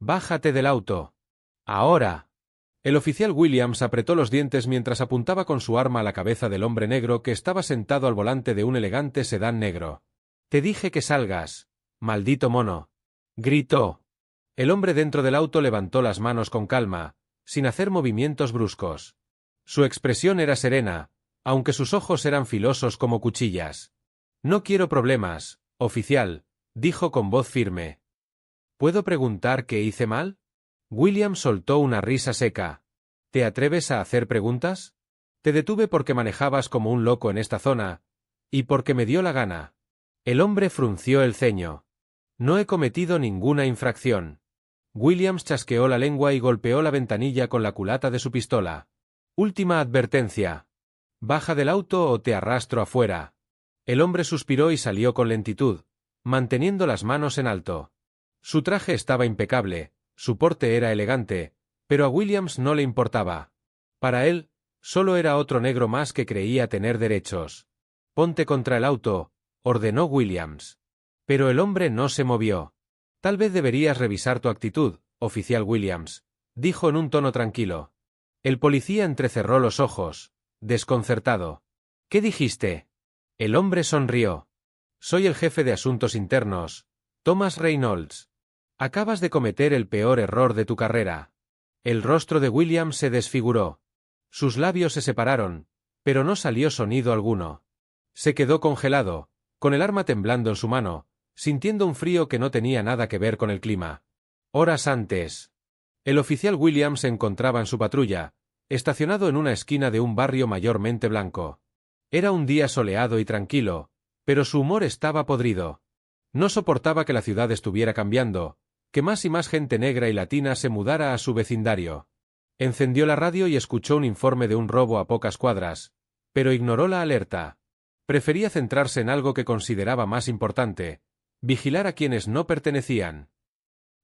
Bájate del auto. Ahora. El oficial Williams apretó los dientes mientras apuntaba con su arma a la cabeza del hombre negro que estaba sentado al volante de un elegante sedán negro. Te dije que salgas, maldito mono. Gritó. El hombre dentro del auto levantó las manos con calma, sin hacer movimientos bruscos. Su expresión era serena, aunque sus ojos eran filosos como cuchillas. No quiero problemas, oficial, dijo con voz firme. ¿Puedo preguntar qué hice mal? William soltó una risa seca. ¿Te atreves a hacer preguntas? Te detuve porque manejabas como un loco en esta zona, y porque me dio la gana. El hombre frunció el ceño. No he cometido ninguna infracción. Williams chasqueó la lengua y golpeó la ventanilla con la culata de su pistola. Última advertencia. Baja del auto o te arrastro afuera. El hombre suspiró y salió con lentitud, manteniendo las manos en alto. Su traje estaba impecable, su porte era elegante, pero a Williams no le importaba. Para él, solo era otro negro más que creía tener derechos. Ponte contra el auto, ordenó Williams. Pero el hombre no se movió. Tal vez deberías revisar tu actitud, oficial Williams, dijo en un tono tranquilo. El policía entrecerró los ojos, desconcertado. ¿Qué dijiste? El hombre sonrió. Soy el jefe de asuntos internos, Thomas Reynolds. Acabas de cometer el peor error de tu carrera. El rostro de Williams se desfiguró. Sus labios se separaron, pero no salió sonido alguno. Se quedó congelado, con el arma temblando en su mano, sintiendo un frío que no tenía nada que ver con el clima. Horas antes. El oficial Williams se encontraba en su patrulla, estacionado en una esquina de un barrio mayormente blanco. Era un día soleado y tranquilo, pero su humor estaba podrido. No soportaba que la ciudad estuviera cambiando, que más y más gente negra y latina se mudara a su vecindario. Encendió la radio y escuchó un informe de un robo a pocas cuadras, pero ignoró la alerta. Prefería centrarse en algo que consideraba más importante, vigilar a quienes no pertenecían.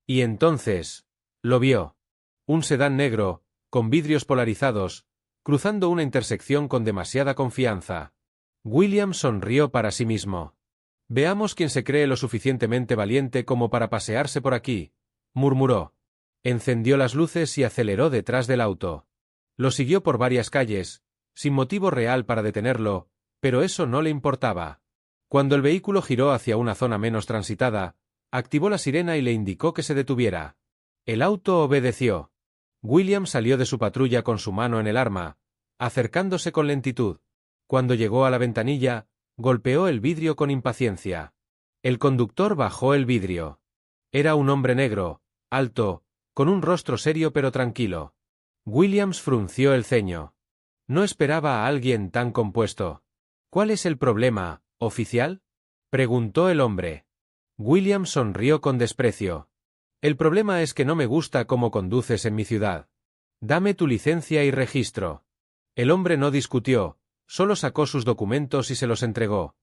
Y entonces, lo vio. Un sedán negro, con vidrios polarizados, cruzando una intersección con demasiada confianza. William sonrió para sí mismo. Veamos quién se cree lo suficientemente valiente como para pasearse por aquí, murmuró. Encendió las luces y aceleró detrás del auto. Lo siguió por varias calles, sin motivo real para detenerlo, pero eso no le importaba. Cuando el vehículo giró hacia una zona menos transitada, activó la sirena y le indicó que se detuviera. El auto obedeció. William salió de su patrulla con su mano en el arma, acercándose con lentitud. Cuando llegó a la ventanilla, golpeó el vidrio con impaciencia. El conductor bajó el vidrio. Era un hombre negro, alto, con un rostro serio pero tranquilo. Williams frunció el ceño. No esperaba a alguien tan compuesto. ¿Cuál es el problema, oficial? Preguntó el hombre. Williams sonrió con desprecio. El problema es que no me gusta cómo conduces en mi ciudad. Dame tu licencia y registro. El hombre no discutió, solo sacó sus documentos y se los entregó.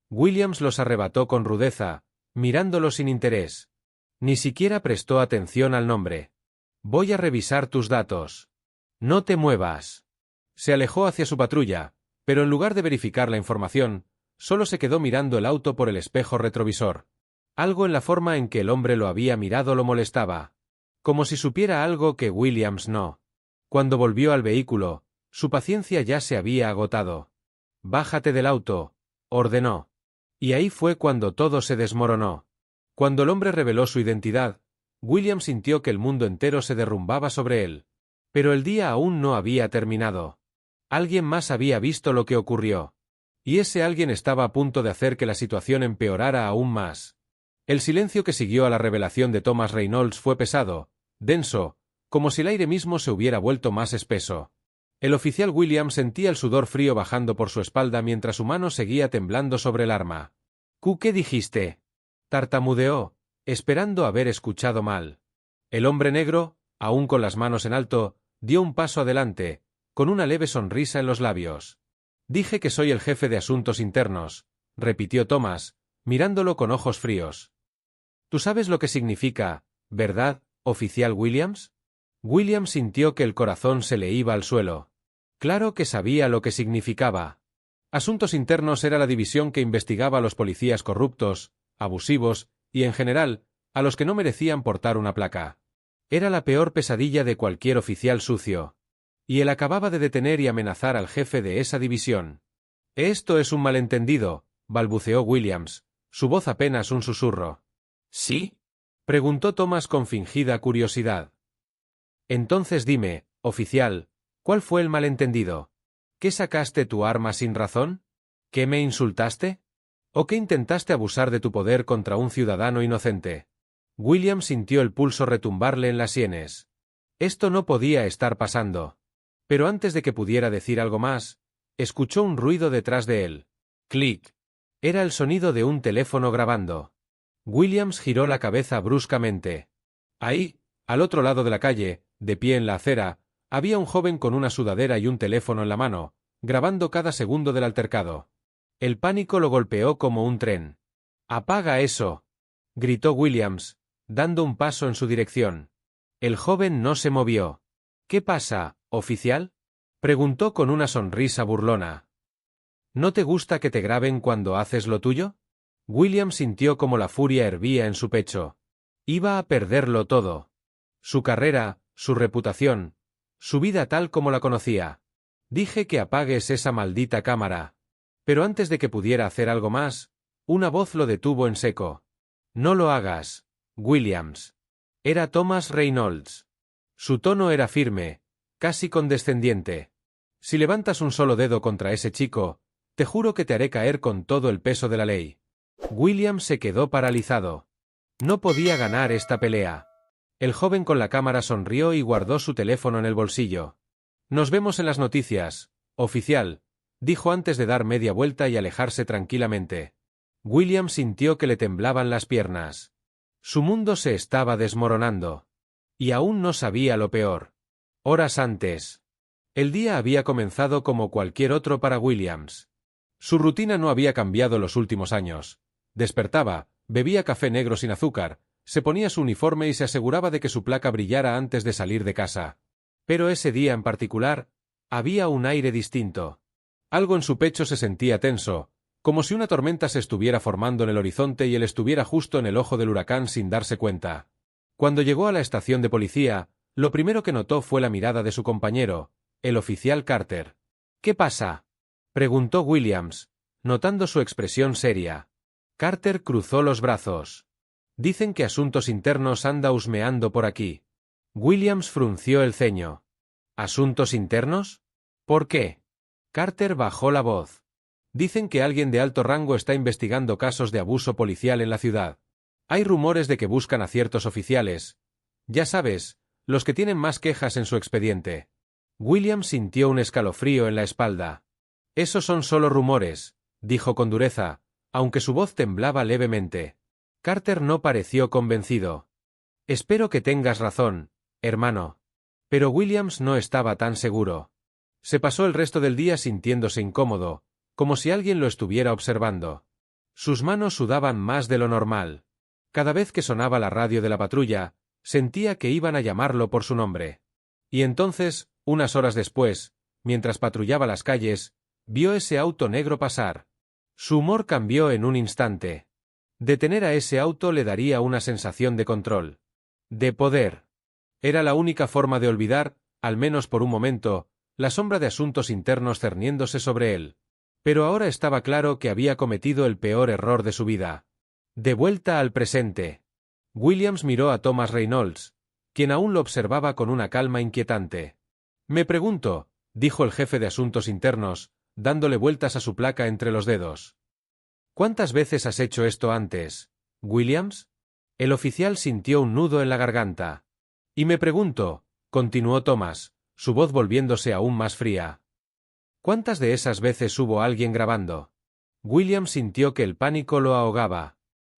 Williams los arrebató con rudeza, mirándolo sin interés. Ni siquiera prestó atención al nombre. Voy a revisar tus datos. No te muevas. Se alejó hacia su patrulla, pero en lugar de verificar la información, solo se quedó mirando el auto por el espejo retrovisor. Algo en la forma en que el hombre lo había mirado lo molestaba. Como si supiera algo que Williams no. Cuando volvió al vehículo, su paciencia ya se había agotado. Bájate del auto, ordenó. Y ahí fue cuando todo se desmoronó. Cuando el hombre reveló su identidad, Williams sintió que el mundo entero se derrumbaba sobre él. Pero el día aún no había terminado. Alguien más había visto lo que ocurrió. Y ese alguien estaba a punto de hacer que la situación empeorara aún más. El silencio que siguió a la revelación de Thomas Reynolds fue pesado, denso, como si el aire mismo se hubiera vuelto más espeso. El oficial Williams sentía el sudor frío bajando por su espalda mientras su mano seguía temblando sobre el arma. ¿Qué dijiste? Tartamudeó, esperando haber escuchado mal. El hombre negro, aún con las manos en alto, dio un paso adelante, con una leve sonrisa en los labios. Dije que soy el jefe de asuntos internos, repitió Thomas, mirándolo con ojos fríos. Tú sabes lo que significa, ¿verdad, oficial Williams? Williams sintió que el corazón se le iba al suelo. Claro que sabía lo que significaba. Asuntos internos era la división que investigaba a los policías corruptos, abusivos, y en general, a los que no merecían portar una placa. Era la peor pesadilla de cualquier oficial sucio. Y él acababa de detener y amenazar al jefe de esa división. Esto es un malentendido, balbuceó Williams, su voz apenas un susurro. ¿Sí? Preguntó Thomas con fingida curiosidad. Entonces dime, oficial, ¿cuál fue el malentendido? ¿Qué sacaste tu arma sin razón? ¿Qué me insultaste? ¿O qué intentaste abusar de tu poder contra un ciudadano inocente? Williams sintió el pulso retumbarle en las sienes. Esto no podía estar pasando. Pero antes de que pudiera decir algo más, escuchó un ruido detrás de él. Clic. Era el sonido de un teléfono grabando. Williams giró la cabeza bruscamente. Ahí, al otro lado de la calle, de pie en la acera, había un joven con una sudadera y un teléfono en la mano, grabando cada segundo del altercado. El pánico lo golpeó como un tren. «¡Apaga eso!», gritó Williams, dando un paso en su dirección. El joven no se movió. «¿Qué pasa, oficial?», preguntó con una sonrisa burlona. «¿No te gusta que te graben cuando haces lo tuyo?». Williams sintió como la furia hervía en su pecho. Iba a perderlo todo. Su carrera, su reputación, su vida tal como la conocía. «Dije que apagues esa maldita cámara». Pero antes de que pudiera hacer algo más, una voz lo detuvo en seco. «No lo hagas, Williams». Era Thomas Reynolds. Su tono era firme, casi condescendiente. «Si levantas un solo dedo contra ese chico, te juro que te haré caer con todo el peso de la ley». Williams se quedó paralizado. No podía ganar esta pelea. El joven con la cámara sonrió y guardó su teléfono en el bolsillo. «Nos vemos en las noticias, oficial», dijo antes de dar media vuelta y alejarse tranquilamente. Williams sintió que le temblaban las piernas. Su mundo se estaba desmoronando. Y aún no sabía lo peor. Horas antes. El día había comenzado como cualquier otro para Williams. Su rutina no había cambiado los últimos años. Despertaba, bebía café negro sin azúcar, se ponía su uniforme y se aseguraba de que su placa brillara antes de salir de casa. Pero ese día en particular, había un aire distinto. Algo en su pecho se sentía tenso, como si una tormenta se estuviera formando en el horizonte y él estuviera justo en el ojo del huracán sin darse cuenta. Cuando llegó a la estación de policía, lo primero que notó fue la mirada de su compañero, el oficial Carter. «¿Qué pasa?», preguntó Williams, notando su expresión seria. Carter cruzó los brazos. «Dicen que Asuntos Internos anda husmeando por aquí». Williams frunció el ceño. «¿Asuntos internos? ¿Por qué?». Carter bajó la voz. «Dicen que alguien de alto rango está investigando casos de abuso policial en la ciudad. Hay rumores de que buscan a ciertos oficiales. Ya sabes, los que tienen más quejas en su expediente». Williams sintió un escalofrío en la espalda. «Esos son solo rumores», dijo con dureza, aunque su voz temblaba levemente. Carter no pareció convencido. «Espero que tengas razón, hermano». Pero Williams no estaba tan seguro. Se pasó el resto del día sintiéndose incómodo, como si alguien lo estuviera observando. Sus manos sudaban más de lo normal. Cada vez que sonaba la radio de la patrulla, sentía que iban a llamarlo por su nombre. Y entonces, unas horas después, mientras patrullaba las calles, vio ese auto negro pasar. Su humor cambió en un instante. Detener a ese auto le daría una sensación de control. De poder. Era la única forma de olvidar, al menos por un momento, la sombra de Asuntos Internos cerniéndose sobre él. Pero ahora estaba claro que había cometido el peor error de su vida. De vuelta al presente. Williams miró a Thomas Reynolds, quien aún lo observaba con una calma inquietante. «Me pregunto», dijo el jefe de Asuntos Internos, dándole vueltas a su placa entre los dedos. «¿Cuántas veces has hecho esto antes, Williams?». El oficial sintió un nudo en la garganta. «Y me pregunto», continuó Thomas, su voz volviéndose aún más fría. «¿Cuántas de esas veces hubo alguien grabando?». Williams sintió que el pánico lo ahogaba.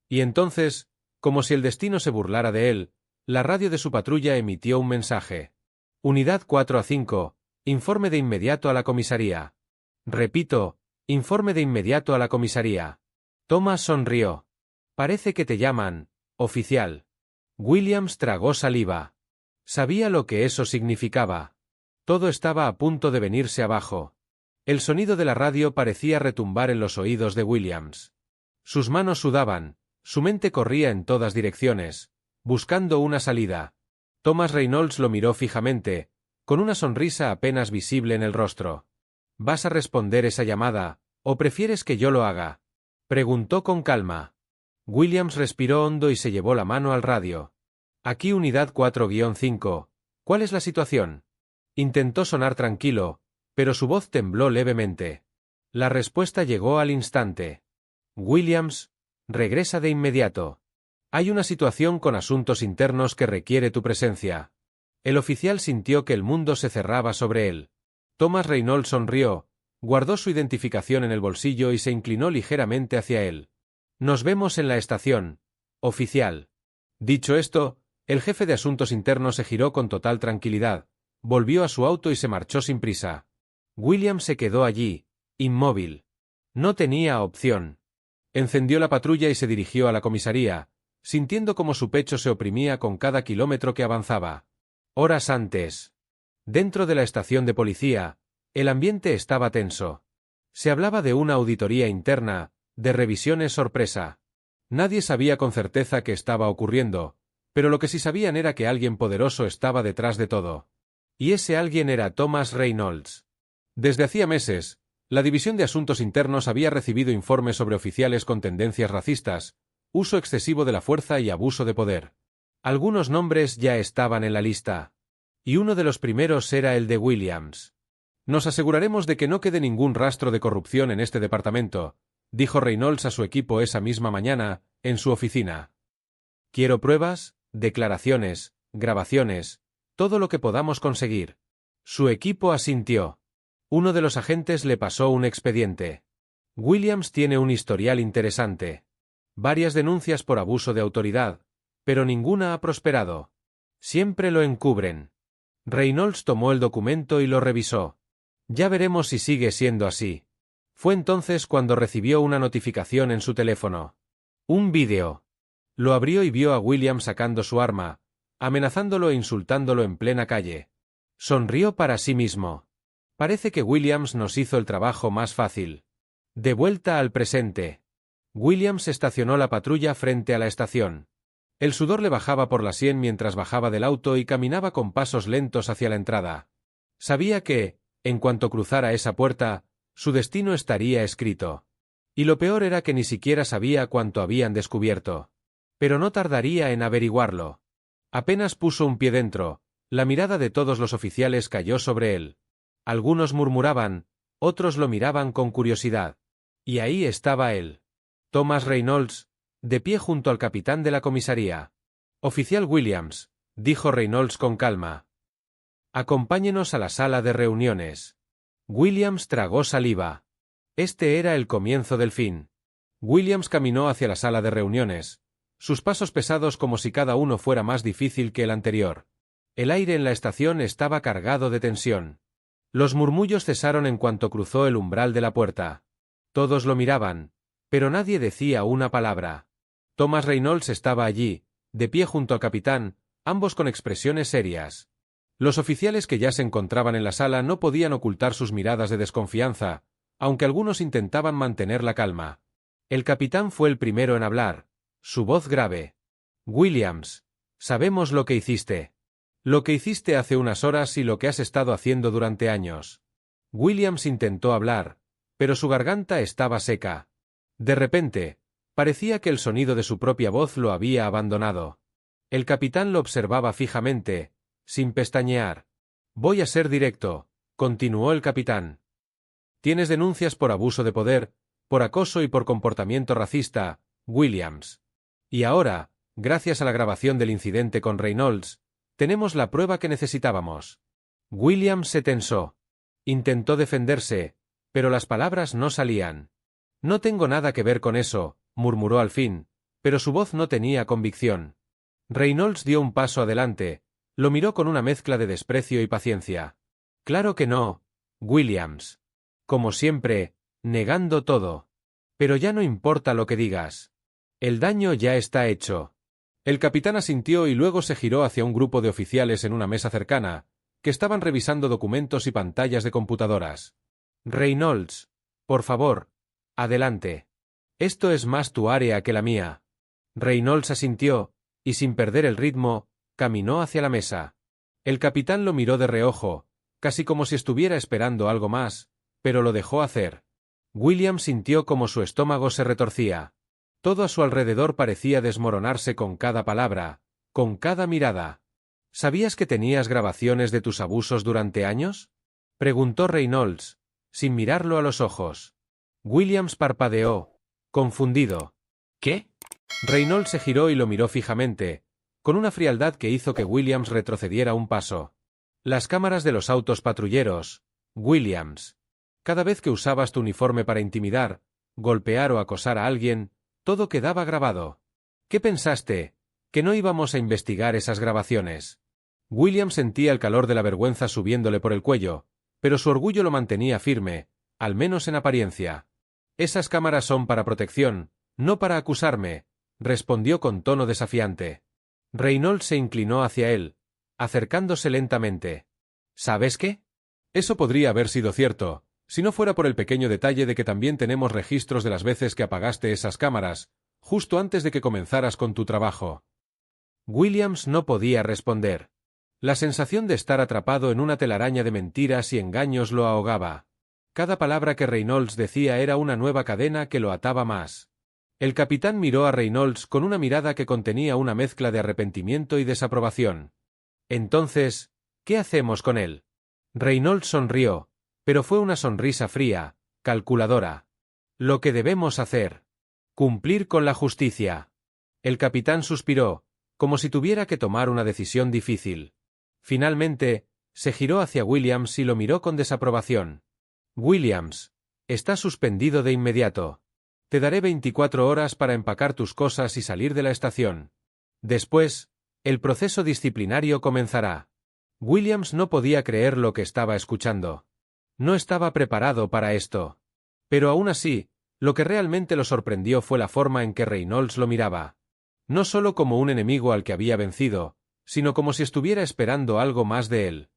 Y entonces, como si el destino se burlara de él, la radio de su patrulla emitió un mensaje. «Unidad 4 a 5, informe de inmediato a la comisaría». «Repito, informe de inmediato a la comisaría». Thomas sonrió. «Parece que te llaman, oficial». Williams tragó saliva. Sabía lo que eso significaba. Todo estaba a punto de venirse abajo. El sonido de la radio parecía retumbar en los oídos de Williams. Sus manos sudaban, su mente corría en todas direcciones, buscando una salida. Thomas Reynolds lo miró fijamente, con una sonrisa apenas visible en el rostro. ¿Vas a responder esa llamada, o prefieres que yo lo haga? Preguntó con calma. Williams respiró hondo y se llevó la mano al radio. Aquí unidad 4-5. ¿Cuál es la situación? Intentó sonar tranquilo, pero su voz tembló levemente. La respuesta llegó al instante. Williams, regresa de inmediato. Hay una situación con asuntos internos que requiere tu presencia. El oficial sintió que el mundo se cerraba sobre él. Thomas Reynolds sonrió, guardó su identificación en el bolsillo y se inclinó ligeramente hacia él. Nos vemos en la estación, oficial. Dicho esto, el jefe de asuntos internos se giró con total tranquilidad, volvió a su auto y se marchó sin prisa. William se quedó allí, inmóvil. No tenía opción. Encendió la patrulla y se dirigió a la comisaría, sintiendo como su pecho se oprimía con cada kilómetro que avanzaba. Horas antes. Dentro de la estación de policía, el ambiente estaba tenso. Se hablaba de una auditoría interna, de revisiones sorpresa. Nadie sabía con certeza qué estaba ocurriendo, pero lo que sí sabían era que alguien poderoso estaba detrás de todo. Y ese alguien era Thomas Reynolds. Desde hacía meses, la División de Asuntos Internos había recibido informes sobre oficiales con tendencias racistas, uso excesivo de la fuerza y abuso de poder. Algunos nombres ya estaban en la lista. Y uno de los primeros era el de Williams. Nos aseguraremos de que no quede ningún rastro de corrupción en este departamento, dijo Reynolds a su equipo esa misma mañana, en su oficina. Quiero pruebas, declaraciones, grabaciones, todo lo que podamos conseguir. Su equipo asintió. Uno de los agentes le pasó un expediente. Williams tiene un historial interesante. Varias denuncias por abuso de autoridad, pero ninguna ha prosperado. Siempre lo encubren. Reynolds tomó el documento y lo revisó. Ya veremos si sigue siendo así. Fue entonces cuando recibió una notificación en su teléfono. Un vídeo. Lo abrió y vio a Williams sacando su arma, amenazándolo e insultándolo en plena calle. Sonrió para sí mismo. Parece que Williams nos hizo el trabajo más fácil. De vuelta al presente. Williams estacionó la patrulla frente a la estación. El sudor le bajaba por la sien mientras bajaba del auto y caminaba con pasos lentos hacia la entrada. Sabía que, en cuanto cruzara esa puerta, su destino estaría escrito. Y lo peor era que ni siquiera sabía cuánto habían descubierto. Pero no tardaría en averiguarlo. Apenas puso un pie dentro, la mirada de todos los oficiales cayó sobre él. Algunos murmuraban, otros lo miraban con curiosidad. Y ahí estaba él. Thomas Reynolds, de pie junto al capitán de la comisaría. Oficial Williams, dijo Reynolds con calma. Acompáñenos a la sala de reuniones. Williams tragó saliva. Este era el comienzo del fin. Williams caminó hacia la sala de reuniones, sus pasos pesados como si cada uno fuera más difícil que el anterior. El aire en la estación estaba cargado de tensión. Los murmullos cesaron en cuanto cruzó el umbral de la puerta. Todos lo miraban, pero nadie decía una palabra. Thomas Reynolds estaba allí, de pie junto al capitán, ambos con expresiones serias. Los oficiales que ya se encontraban en la sala no podían ocultar sus miradas de desconfianza, aunque algunos intentaban mantener la calma. El capitán fue el primero en hablar, su voz grave. Williams, sabemos lo que hiciste. Lo que hiciste hace unas horas y lo que has estado haciendo durante años. Williams intentó hablar, pero su garganta estaba seca. De repente, parecía que el sonido de su propia voz lo había abandonado. El capitán lo observaba fijamente, sin pestañear. Voy a ser directo, continuó el capitán. Tienes denuncias por abuso de poder, por acoso y por comportamiento racista, Williams. Y ahora, gracias a la grabación del incidente con Reynolds, tenemos la prueba que necesitábamos. Williams se tensó. Intentó defenderse, pero las palabras no salían. No tengo nada que ver con eso, murmuró al fin, pero su voz no tenía convicción. Reynolds dio un paso adelante, lo miró con una mezcla de desprecio y paciencia. Claro que no, Williams. Como siempre, negando todo. Pero ya no importa lo que digas. El daño ya está hecho. El capitán asintió y luego se giró hacia un grupo de oficiales en una mesa cercana, que estaban revisando documentos y pantallas de computadoras. Reynolds, por favor, adelante. Esto es más tu área que la mía. Reynolds asintió, y sin perder el ritmo, Caminó hacia la mesa. El capitán lo miró de reojo, casi como si estuviera esperando algo más, pero lo dejó hacer. William sintió como su estómago se retorcía. Todo a su alrededor parecía desmoronarse con cada palabra, con cada mirada. ¿Sabías que tenías grabaciones de tus abusos durante años? Preguntó Reynolds, sin mirarlo a los ojos. Williams parpadeó, confundido. ¿Qué? Reynolds se giró y lo miró fijamente, con una frialdad que hizo que Williams retrocediera un paso. Las cámaras de los autos patrulleros, Williams. Cada vez que usabas tu uniforme para intimidar, golpear o acosar a alguien, todo quedaba grabado. ¿Qué pensaste? ¿Que no íbamos a investigar esas grabaciones? William sentía el calor de la vergüenza subiéndole por el cuello, pero su orgullo lo mantenía firme, al menos en apariencia. Esas cámaras son para protección, no para acusarme, respondió con tono desafiante. Reynolds se inclinó hacia él, acercándose lentamente. ¿Sabes qué? Eso podría haber sido cierto, si no fuera por el pequeño detalle de que también tenemos registros de las veces que apagaste esas cámaras, justo antes de que comenzaras con tu trabajo. Williams no podía responder. La sensación de estar atrapado en una telaraña de mentiras y engaños lo ahogaba. Cada palabra que Reynolds decía era una nueva cadena que lo ataba más. El capitán miró a Reynolds con una mirada que contenía una mezcla de arrepentimiento y desaprobación. Entonces, ¿qué hacemos con él? Reynolds sonrió, pero fue una sonrisa fría, calculadora. Lo que debemos hacer. Cumplir con la justicia. El capitán suspiró, como si tuviera que tomar una decisión difícil. Finalmente, se giró hacia Williams y lo miró con desaprobación. Williams, está suspendido de inmediato. Te daré 24 horas para empacar tus cosas y salir de la estación. Después, el proceso disciplinario comenzará. Williams no podía creer lo que estaba escuchando. No estaba preparado para esto. Pero aún así, lo que realmente lo sorprendió fue la forma en que Reynolds lo miraba. No solo como un enemigo al que había vencido, sino como si estuviera esperando algo más de él.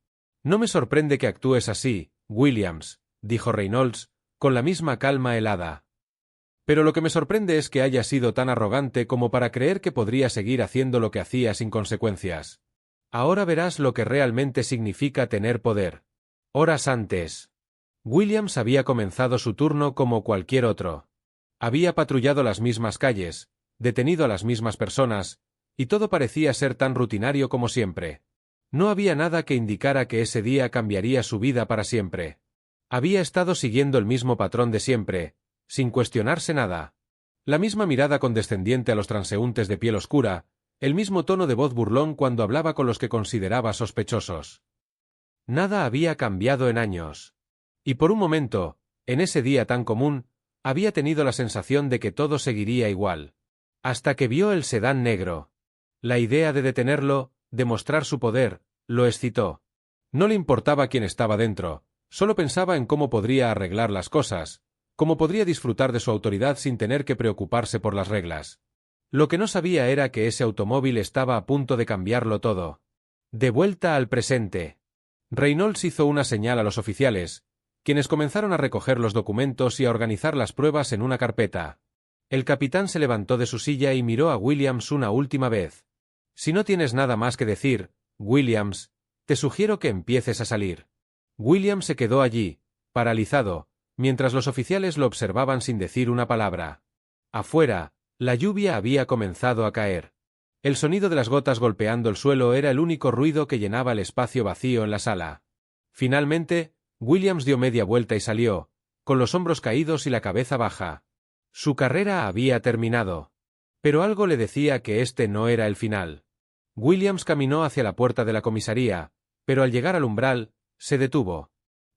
No me sorprende que actúes así, Williams, dijo Reynolds, con la misma calma helada. Pero lo que me sorprende es que haya sido tan arrogante como para creer que podría seguir haciendo lo que hacía sin consecuencias. Ahora verás lo que realmente significa tener poder. Horas antes. Williams había comenzado su turno como cualquier otro. Había patrullado las mismas calles, detenido a las mismas personas, y todo parecía ser tan rutinario como siempre. No había nada que indicara que ese día cambiaría su vida para siempre. Había estado siguiendo el mismo patrón de siempre, sin cuestionarse nada. La misma mirada condescendiente a los transeúntes de piel oscura, el mismo tono de voz burlón cuando hablaba con los que consideraba sospechosos. Nada había cambiado en años. Y por un momento, en ese día tan común, había tenido la sensación de que todo seguiría igual. Hasta que vio el sedán negro. La idea de detenerlo, de mostrar su poder, lo excitó. No le importaba quién estaba dentro, solo pensaba en cómo podría arreglar las cosas, cómo podría disfrutar de su autoridad sin tener que preocuparse por las reglas. Lo que no sabía era que ese automóvil estaba a punto de cambiarlo todo. De vuelta al presente. Reynolds hizo una señal a los oficiales, quienes comenzaron a recoger los documentos y a organizar las pruebas en una carpeta. El capitán se levantó de su silla y miró a Williams una última vez. Si no tienes nada más que decir, Williams, te sugiero que empieces a salir. Williams se quedó allí, paralizado, mientras los oficiales lo observaban sin decir una palabra. Afuera, la lluvia había comenzado a caer. El sonido de las gotas golpeando el suelo era el único ruido que llenaba el espacio vacío en la sala. Finalmente, Williams dio media vuelta y salió, con los hombros caídos y la cabeza baja. Su carrera había terminado. Pero algo le decía que este no era el final. Williams caminó hacia la puerta de la comisaría, pero al llegar al umbral, se detuvo.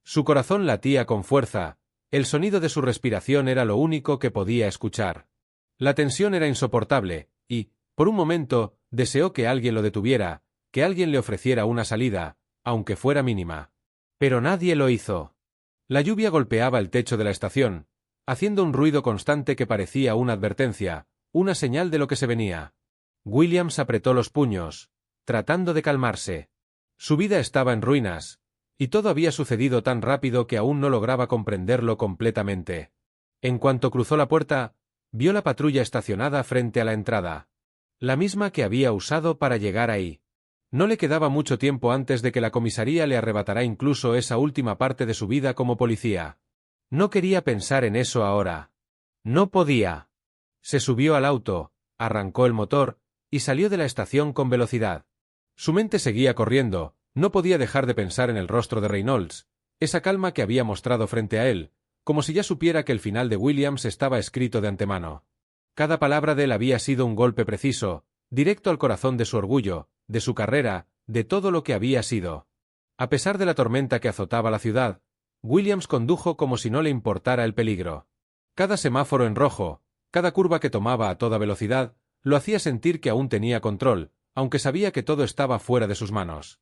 Su corazón latía con fuerza, el sonido de su respiración era lo único que podía escuchar. La tensión era insoportable, y, por un momento, deseó que alguien lo detuviera, que alguien le ofreciera una salida, aunque fuera mínima. Pero nadie lo hizo. La lluvia golpeaba el techo de la estación, haciendo un ruido constante que parecía una advertencia, una señal de lo que se venía. Williams apretó los puños, tratando de calmarse. Su vida estaba en ruinas, y todo había sucedido tan rápido que aún no lograba comprenderlo completamente. En cuanto cruzó la puerta, vio la patrulla estacionada frente a la entrada. La misma que había usado para llegar ahí. No le quedaba mucho tiempo antes de que la comisaría le arrebatara incluso esa última parte de su vida como policía. No quería pensar en eso ahora. No podía. Se subió al auto, arrancó el motor, y salió de la estación con velocidad. Su mente seguía corriendo, no podía dejar de pensar en el rostro de Reynolds, esa calma que había mostrado frente a él, como si ya supiera que el final de Williams estaba escrito de antemano. Cada palabra de él había sido un golpe preciso, directo al corazón de su orgullo, de su carrera, de todo lo que había sido. A pesar de la tormenta que azotaba la ciudad, Williams condujo como si no le importara el peligro. Cada semáforo en rojo, cada curva que tomaba a toda velocidad, lo hacía sentir que aún tenía control, aunque sabía que todo estaba fuera de sus manos.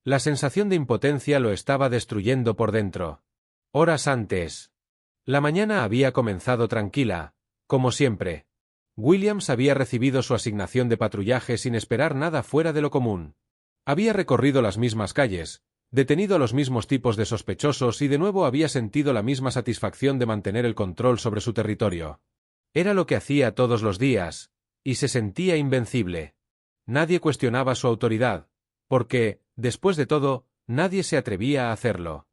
La sensación de impotencia lo estaba destruyendo por dentro. Horas antes. La mañana había comenzado tranquila, como siempre. Williams había recibido su asignación de patrullaje sin esperar nada fuera de lo común. Había recorrido las mismas calles, detenido a los mismos tipos de sospechosos y de nuevo había sentido la misma satisfacción de mantener el control sobre su territorio. Era lo que hacía todos los días, y se sentía invencible. Nadie cuestionaba su autoridad, porque, después de todo, nadie se atrevía a hacerlo.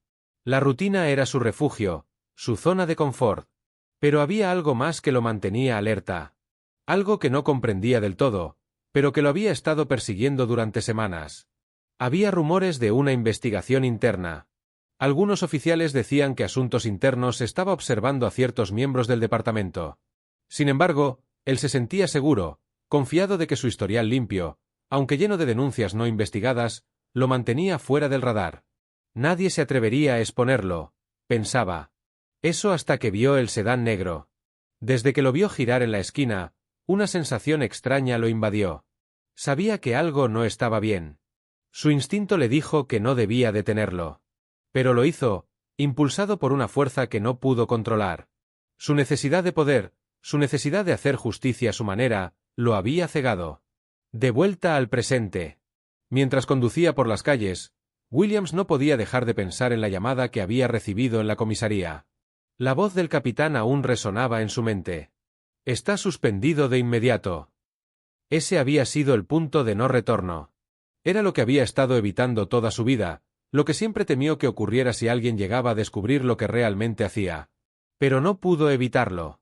La rutina era su refugio, su zona de confort. Pero había algo más que lo mantenía alerta. Algo que no comprendía del todo, pero que lo había estado persiguiendo durante semanas. Había rumores de una investigación interna. Algunos oficiales decían que Asuntos Internos estaba observando a ciertos miembros del departamento. Sin embargo, él se sentía seguro, confiado de que su historial limpio, aunque lleno de denuncias no investigadas, lo mantenía fuera del radar. Nadie se atrevería a exponerlo, pensaba. Eso hasta que vio el sedán negro. Desde que lo vio girar en la esquina, una sensación extraña lo invadió. Sabía que algo no estaba bien. Su instinto le dijo que no debía detenerlo. Pero lo hizo, impulsado por una fuerza que no pudo controlar. Su necesidad de poder, su necesidad de hacer justicia a su manera, lo había cegado. De vuelta al presente. Mientras conducía por las calles, Williams no podía dejar de pensar en la llamada que había recibido en la comisaría. La voz del capitán aún resonaba en su mente. Está suspendido de inmediato. Ese había sido el punto de no retorno. Era lo que había estado evitando toda su vida, lo que siempre temió que ocurriera si alguien llegaba a descubrir lo que realmente hacía. Pero no pudo evitarlo.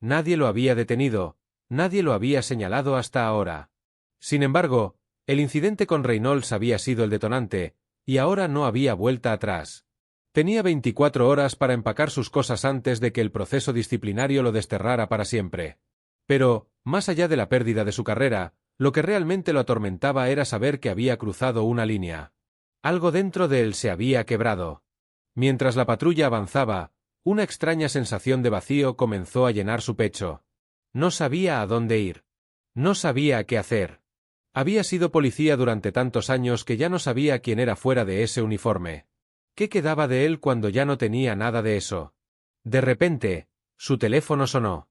Nadie lo había detenido, nadie lo había señalado hasta ahora. Sin embargo, el incidente con Reynolds había sido el detonante, y ahora no había vuelta atrás. Tenía 24 horas para empacar sus cosas antes de que el proceso disciplinario lo desterrara para siempre. Pero, más allá de la pérdida de su carrera, lo que realmente lo atormentaba era saber que había cruzado una línea. Algo dentro de él se había quebrado. Mientras la patrulla avanzaba, una extraña sensación de vacío comenzó a llenar su pecho. No sabía a dónde ir. No sabía qué hacer. Había sido policía durante tantos años que ya no sabía quién era fuera de ese uniforme. ¿Qué quedaba de él cuando ya no tenía nada de eso? De repente, su teléfono sonó.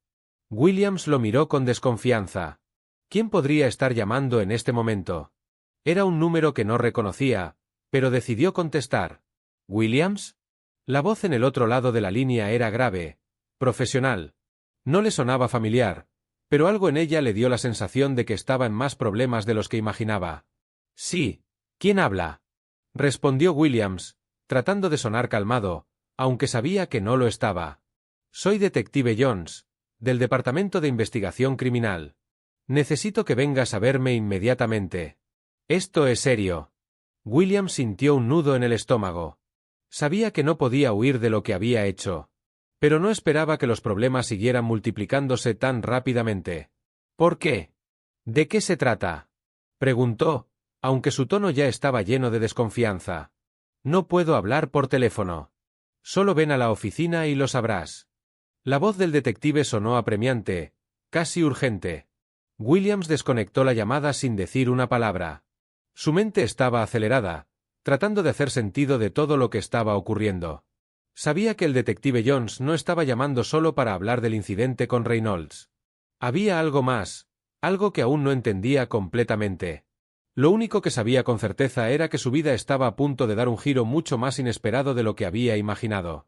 Williams lo miró con desconfianza. ¿Quién podría estar llamando en este momento? Era un número que no reconocía, pero decidió contestar. ¿Williams? La voz en el otro lado de la línea era grave, profesional. No le sonaba familiar, pero algo en ella le dio la sensación de que estaba en más problemas de los que imaginaba. Sí, ¿quién habla? Respondió Williams, tratando de sonar calmado, aunque sabía que no lo estaba. Soy detective Jones, del Departamento de Investigación Criminal. Necesito que vengas a verme inmediatamente. Esto es serio. Williams sintió un nudo en el estómago. Sabía que no podía huir de lo que había hecho. Pero no esperaba que los problemas siguieran multiplicándose tan rápidamente. ¿Por qué? ¿De qué se trata? Preguntó, aunque su tono ya estaba lleno de desconfianza. No puedo hablar por teléfono. Solo ven a la oficina y lo sabrás. La voz del detective sonó apremiante, casi urgente. Williams desconectó la llamada sin decir una palabra. Su mente estaba acelerada, tratando de hacer sentido de todo lo que estaba ocurriendo. Sabía que el detective Jones no estaba llamando solo para hablar del incidente con Reynolds. Había algo más, algo que aún no entendía completamente. Lo único que sabía con certeza era que su vida estaba a punto de dar un giro mucho más inesperado de lo que había imaginado.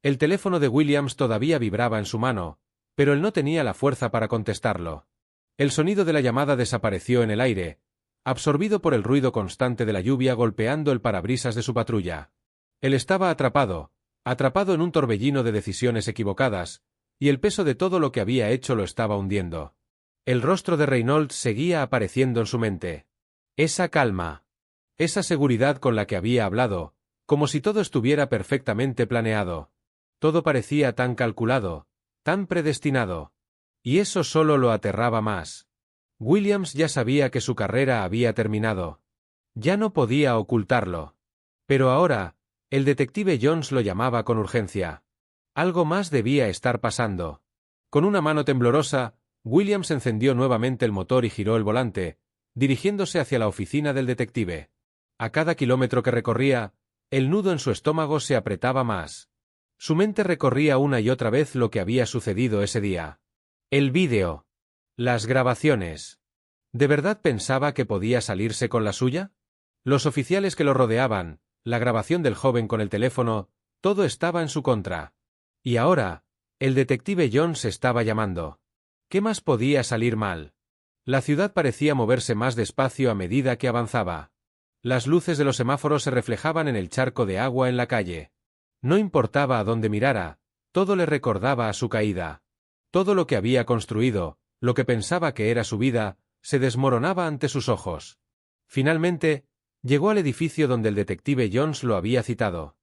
El teléfono de Williams todavía vibraba en su mano, pero él no tenía la fuerza para contestarlo. El sonido de la llamada desapareció en el aire, absorbido por el ruido constante de la lluvia golpeando el parabrisas de su patrulla. Él estaba atrapado en un torbellino de decisiones equivocadas, y el peso de todo lo que había hecho lo estaba hundiendo. El rostro de Reynolds seguía apareciendo en su mente. Esa calma, esa seguridad con la que había hablado, como si todo estuviera perfectamente planeado. Todo parecía tan calculado, tan predestinado. Y eso solo lo aterraba más. Williams ya sabía que su carrera había terminado. Ya no podía ocultarlo. Pero ahora, el detective Jones lo llamaba con urgencia. Algo más debía estar pasando. Con una mano temblorosa, Williams encendió nuevamente el motor y giró el volante, dirigiéndose hacia la oficina del detective. A cada kilómetro que recorría, el nudo en su estómago se apretaba más. Su mente recorría una y otra vez lo que había sucedido ese día. El vídeo. Las grabaciones. ¿De verdad pensaba que podía salirse con la suya? Los oficiales que lo rodeaban, la grabación del joven con el teléfono, todo estaba en su contra. Y ahora, el detective Jones estaba llamando. ¿Qué más podía salir mal? La ciudad parecía moverse más despacio a medida que avanzaba. Las luces de los semáforos se reflejaban en el charco de agua en la calle. No importaba a dónde mirara, todo le recordaba a su caída. Todo lo que había construido, lo que pensaba que era su vida, se desmoronaba ante sus ojos. Finalmente, llegó al edificio donde el detective Jones lo había citado.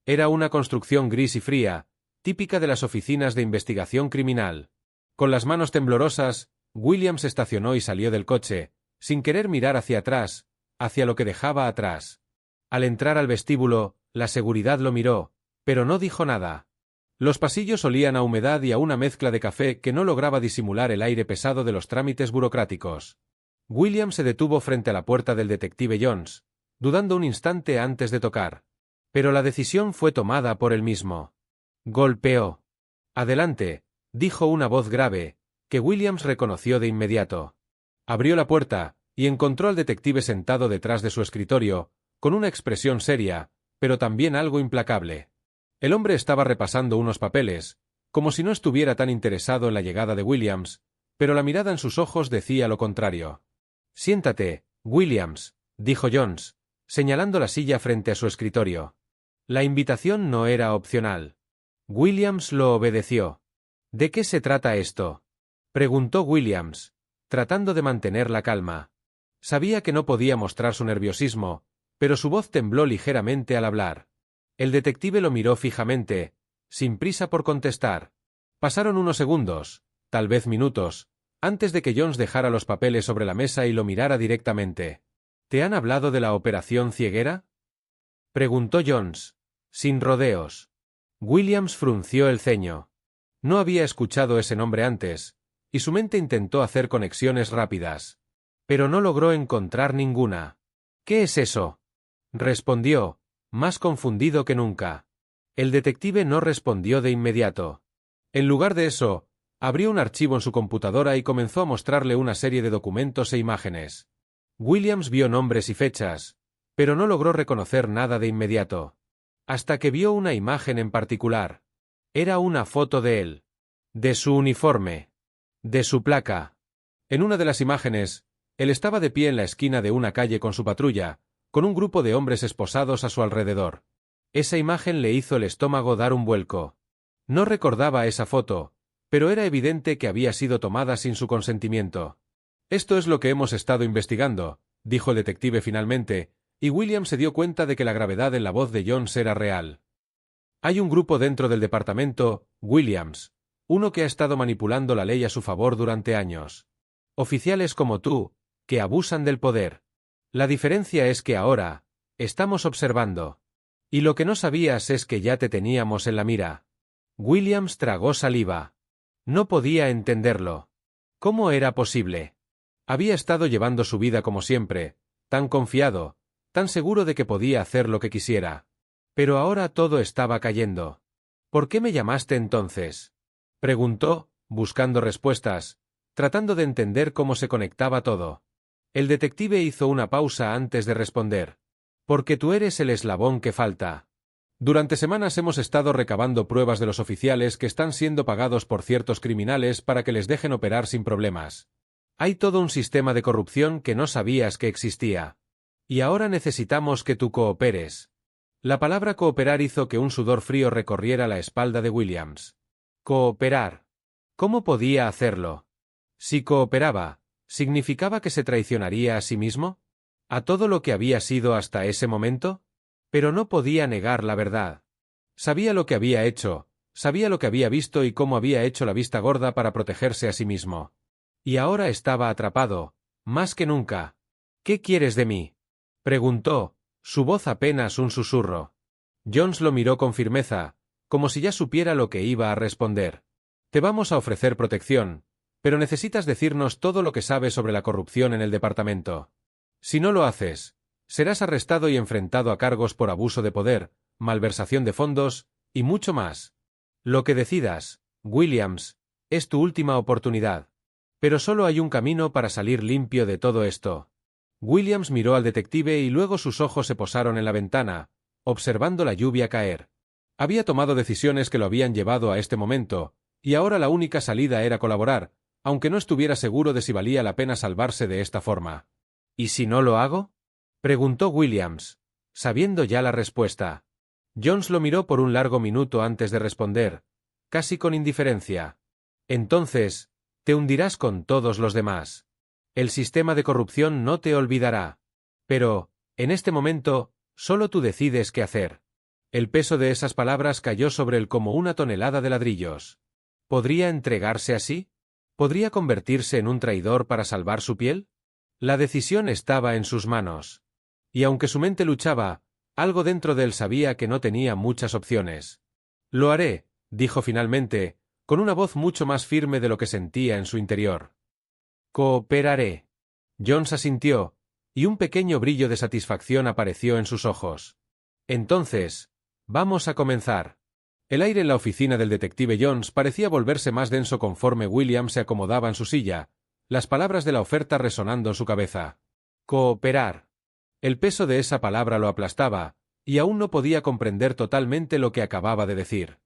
Era una construcción gris y fría, típica de las oficinas de investigación criminal. Con las manos temblorosas, Williams estacionó y salió del coche, sin querer mirar hacia atrás, hacia lo que dejaba atrás. Al entrar al vestíbulo, la seguridad lo miró, pero no dijo nada. Los pasillos olían a humedad y a una mezcla de café que no lograba disimular el aire pesado de los trámites burocráticos. Williams se detuvo frente a la puerta del detective Jones, dudando un instante antes de tocar. Pero la decisión fue tomada por él mismo. Golpeó. Adelante, dijo una voz grave, que Williams reconoció de inmediato. Abrió la puerta, y encontró al detective sentado detrás de su escritorio, con una expresión seria, pero también algo implacable. El hombre estaba repasando unos papeles, como si no estuviera tan interesado en la llegada de Williams, pero la mirada en sus ojos decía lo contrario. Siéntate, Williams, dijo Jones, señalando la silla frente a su escritorio. La invitación no era opcional. Williams lo obedeció. ¿De qué se trata esto?, preguntó Williams, tratando de mantener la calma. Sabía que no podía mostrar su nerviosismo, pero su voz tembló ligeramente al hablar. El detective lo miró fijamente, sin prisa por contestar. Pasaron unos segundos, tal vez minutos, antes de que Jones dejara los papeles sobre la mesa y lo mirara directamente. ¿Te han hablado de la operación Cieguera?, preguntó Jones, sin rodeos. Williams frunció el ceño. No había escuchado ese nombre antes, y su mente intentó hacer conexiones rápidas. Pero no logró encontrar ninguna. ¿Qué es eso?, respondió, más confundido que nunca. El detective no respondió de inmediato. En lugar de eso, abrió un archivo en su computadora y comenzó a mostrarle una serie de documentos e imágenes. Williams vio nombres y fechas, pero no logró reconocer nada de inmediato. Hasta que vio una imagen en particular. Era una foto de él. De su uniforme. De su placa. En una de las imágenes, él estaba de pie en la esquina de una calle con su patrulla, con un grupo de hombres esposados a su alrededor. Esa imagen le hizo el estómago dar un vuelco. No recordaba esa foto, pero era evidente que había sido tomada sin su consentimiento. Esto es lo que hemos estado investigando, dijo el detective finalmente, y William se dio cuenta de que la gravedad en la voz de Jones era real. Hay un grupo dentro del departamento, Williams, uno que ha estado manipulando la ley a su favor durante años. Oficiales como tú, que abusan del poder. La diferencia es que ahora, estamos observando. Y lo que no sabías es que ya te teníamos en la mira. Williams tragó saliva. No podía entenderlo. ¿Cómo era posible? Había estado llevando su vida como siempre, tan confiado, tan seguro de que podía hacer lo que quisiera. Pero ahora todo estaba cayendo. ¿Por qué me llamaste entonces?, preguntó, buscando respuestas, tratando de entender cómo se conectaba todo. El detective hizo una pausa antes de responder. Porque tú eres el eslabón que falta. Durante semanas hemos estado recabando pruebas de los oficiales que están siendo pagados por ciertos criminales para que les dejen operar sin problemas. Hay todo un sistema de corrupción que no sabías que existía. Y ahora necesitamos que tú cooperes. La palabra cooperar hizo que un sudor frío recorriera la espalda de Williams. Cooperar. ¿Cómo podía hacerlo? Si cooperaba, ¿significaba que se traicionaría a sí mismo? ¿A todo lo que había sido hasta ese momento? Pero no podía negar la verdad. Sabía lo que había hecho, sabía lo que había visto y cómo había hecho la vista gorda para protegerse a sí mismo. Y ahora estaba atrapado, más que nunca. ¿Qué quieres de mí?, preguntó, su voz apenas un susurro. Jones lo miró con firmeza, como si ya supiera lo que iba a responder. Te vamos a ofrecer protección, pero necesitas decirnos todo lo que sabes sobre la corrupción en el departamento. Si no lo haces, serás arrestado y enfrentado a cargos por abuso de poder, malversación de fondos, y mucho más. Lo que decidas, Williams, es tu última oportunidad. Pero solo hay un camino para salir limpio de todo esto. Williams miró al detective y luego sus ojos se posaron en la ventana, observando la lluvia caer. Había tomado decisiones que lo habían llevado a este momento, y ahora la única salida era colaborar, aunque no estuviera seguro de si valía la pena salvarse de esta forma. ¿Y si no lo hago?, preguntó Williams, sabiendo ya la respuesta. Jones lo miró por un largo minuto antes de responder, casi con indiferencia. Entonces, te hundirás con todos los demás. El sistema de corrupción no te olvidará. Pero, en este momento, solo tú decides qué hacer. El peso de esas palabras cayó sobre él como una tonelada de ladrillos. ¿Podría entregarse así? ¿Podría convertirse en un traidor para salvar su piel? La decisión estaba en sus manos. Y aunque su mente luchaba, algo dentro de él sabía que no tenía muchas opciones. Lo haré, dijo finalmente, con una voz mucho más firme de lo que sentía en su interior. Cooperaré. Jones asintió, y un pequeño brillo de satisfacción apareció en sus ojos. Entonces, vamos a comenzar. El aire en la oficina del detective Jones parecía volverse más denso conforme Williams se acomodaba en su silla, las palabras de la oferta resonando en su cabeza. Cooperar. El peso de esa palabra lo aplastaba, y aún no podía comprender totalmente lo que acababa de decir.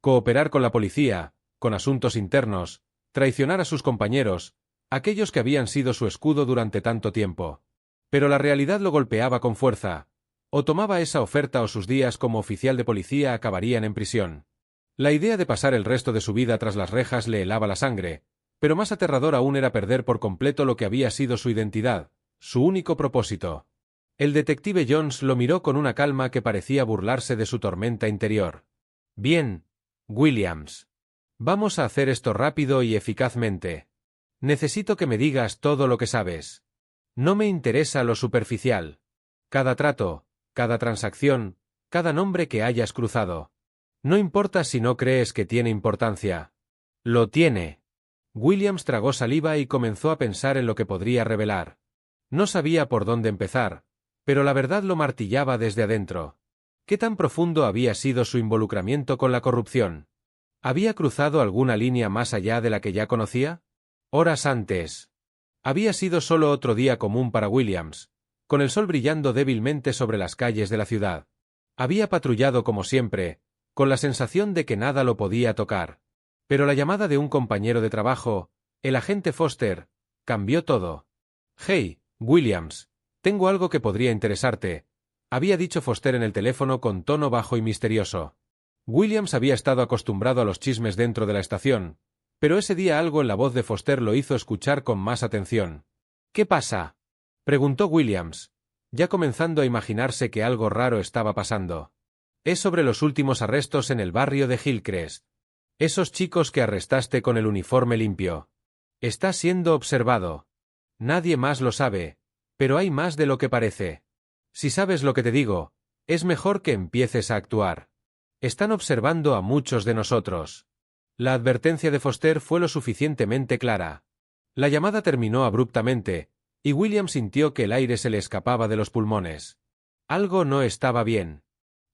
Cooperar con la policía, con asuntos internos, traicionar a sus compañeros, aquellos que habían sido su escudo durante tanto tiempo. Pero la realidad lo golpeaba con fuerza. O tomaba esa oferta o sus días como oficial de policía acabarían en prisión. La idea de pasar el resto de su vida tras las rejas le helaba la sangre, pero más aterrador aún era perder por completo lo que había sido su identidad, su único propósito. El detective Jones lo miró con una calma que parecía burlarse de su tormenta interior. Bien, Williams. Vamos a hacer esto rápido y eficazmente. Necesito que me digas todo lo que sabes. No me interesa lo superficial. Cada trato, cada transacción, cada nombre que hayas cruzado. No importa si no crees que tiene importancia. Lo tiene. Williams tragó saliva y comenzó a pensar en lo que podría revelar. No sabía por dónde empezar, pero la verdad lo martillaba desde adentro. ¿Qué tan profundo había sido su involucramiento con la corrupción? ¿Había cruzado alguna línea más allá de la que ya conocía? Horas antes. Había sido solo otro día común para Williams, con el sol brillando débilmente sobre las calles de la ciudad. Había patrullado como siempre, con la sensación de que nada lo podía tocar. Pero la llamada de un compañero de trabajo, el agente Foster, cambió todo. «Hey, Williams, tengo algo que podría interesarte», había dicho Foster en el teléfono con tono bajo y misterioso. Williams había estado acostumbrado a los chismes dentro de la estación, pero ese día algo en la voz de Foster lo hizo escuchar con más atención. «¿Qué pasa?», preguntó Williams, ya comenzando a imaginarse que algo raro estaba pasando. «Es sobre los últimos arrestos en el barrio de Hillcrest. Esos chicos que arrestaste con el uniforme limpio. Está siendo observado. Nadie más lo sabe, pero hay más de lo que parece. Si sabes lo que te digo, es mejor que empieces a actuar. Están observando a muchos de nosotros». La advertencia de Foster fue lo suficientemente clara. La llamada terminó abruptamente, y William sintió que el aire se le escapaba de los pulmones. Algo no estaba bien.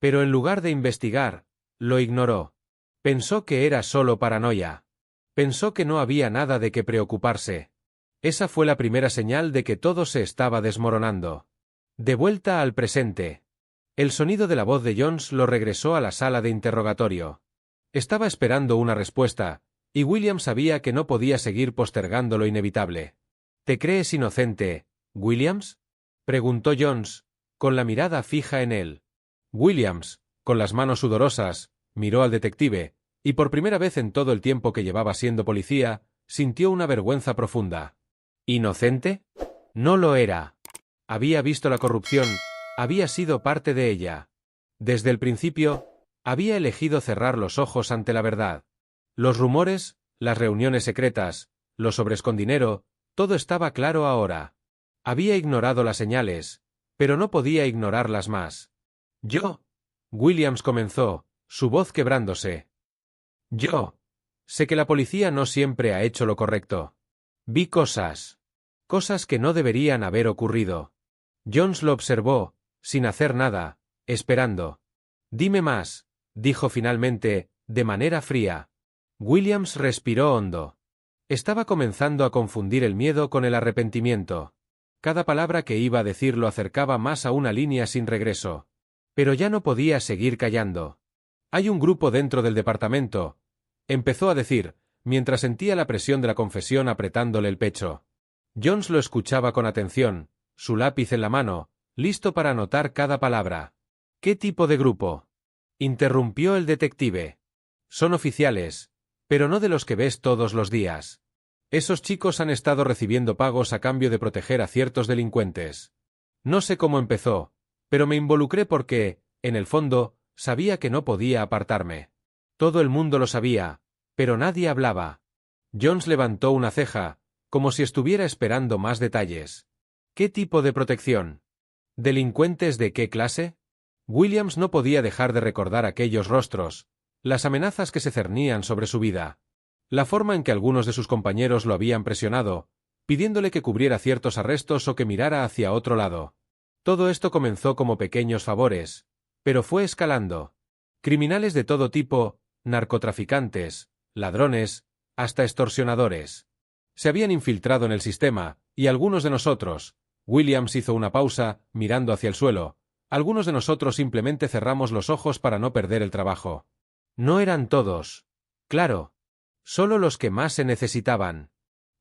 Pero en lugar de investigar, lo ignoró. Pensó que era solo paranoia. Pensó que no había nada de qué preocuparse. Esa fue la primera señal de que todo se estaba desmoronando. De vuelta al presente. El sonido de la voz de Jones lo regresó a la sala de interrogatorio. Estaba esperando una respuesta, y William sabía que no podía seguir postergando lo inevitable. ¿Te crees inocente, Williams? Preguntó Jones, con la mirada fija en él. Williams, con las manos sudorosas, miró al detective, y por primera vez en todo el tiempo que llevaba siendo policía, sintió una vergüenza profunda. ¿Inocente? No lo era. Había visto la corrupción, había sido parte de ella. Desde el principio, había elegido cerrar los ojos ante la verdad. Los rumores, las reuniones secretas, los sobres con dinero, todo estaba claro ahora. Había ignorado las señales, pero no podía ignorarlas más. Williams comenzó, su voz quebrándose. Yo sé que la policía no siempre ha hecho lo correcto. Vi cosas que no deberían haber ocurrido. Jones lo observó, sin hacer nada, esperando. Dime más, dijo finalmente, de manera fría. Williams respiró hondo. Estaba comenzando a confundir el miedo con el arrepentimiento. Cada palabra que iba a decir lo acercaba más a una línea sin regreso. Pero ya no podía seguir callando. Hay un grupo dentro del departamento, empezó a decir, mientras sentía la presión de la confesión apretándole el pecho. Jones lo escuchaba con atención, su lápiz en la mano, listo para anotar cada palabra. ¿Qué tipo de grupo? Interrumpió el detective. Son oficiales, pero no de los que ves todos los días. Esos chicos han estado recibiendo pagos a cambio de proteger a ciertos delincuentes. No sé cómo empezó, pero me involucré porque, en el fondo, sabía que no podía apartarme. Todo el mundo lo sabía, pero nadie hablaba. Jones levantó una ceja, como si estuviera esperando más detalles. ¿Qué tipo de protección? ¿Delincuentes de qué clase? Williams no podía dejar de recordar aquellos rostros, las amenazas que se cernían sobre su vida, la forma en que algunos de sus compañeros lo habían presionado, pidiéndole que cubriera ciertos arrestos o que mirara hacia otro lado. Todo esto comenzó como pequeños favores, pero fue escalando. Criminales de todo tipo, narcotraficantes, ladrones, hasta extorsionadores. Se habían infiltrado en el sistema, y algunos de nosotros, Williams hizo una pausa, mirando hacia el suelo, algunos de nosotros simplemente cerramos los ojos para no perder el trabajo. No eran todos. Claro. Solo los que más se necesitaban.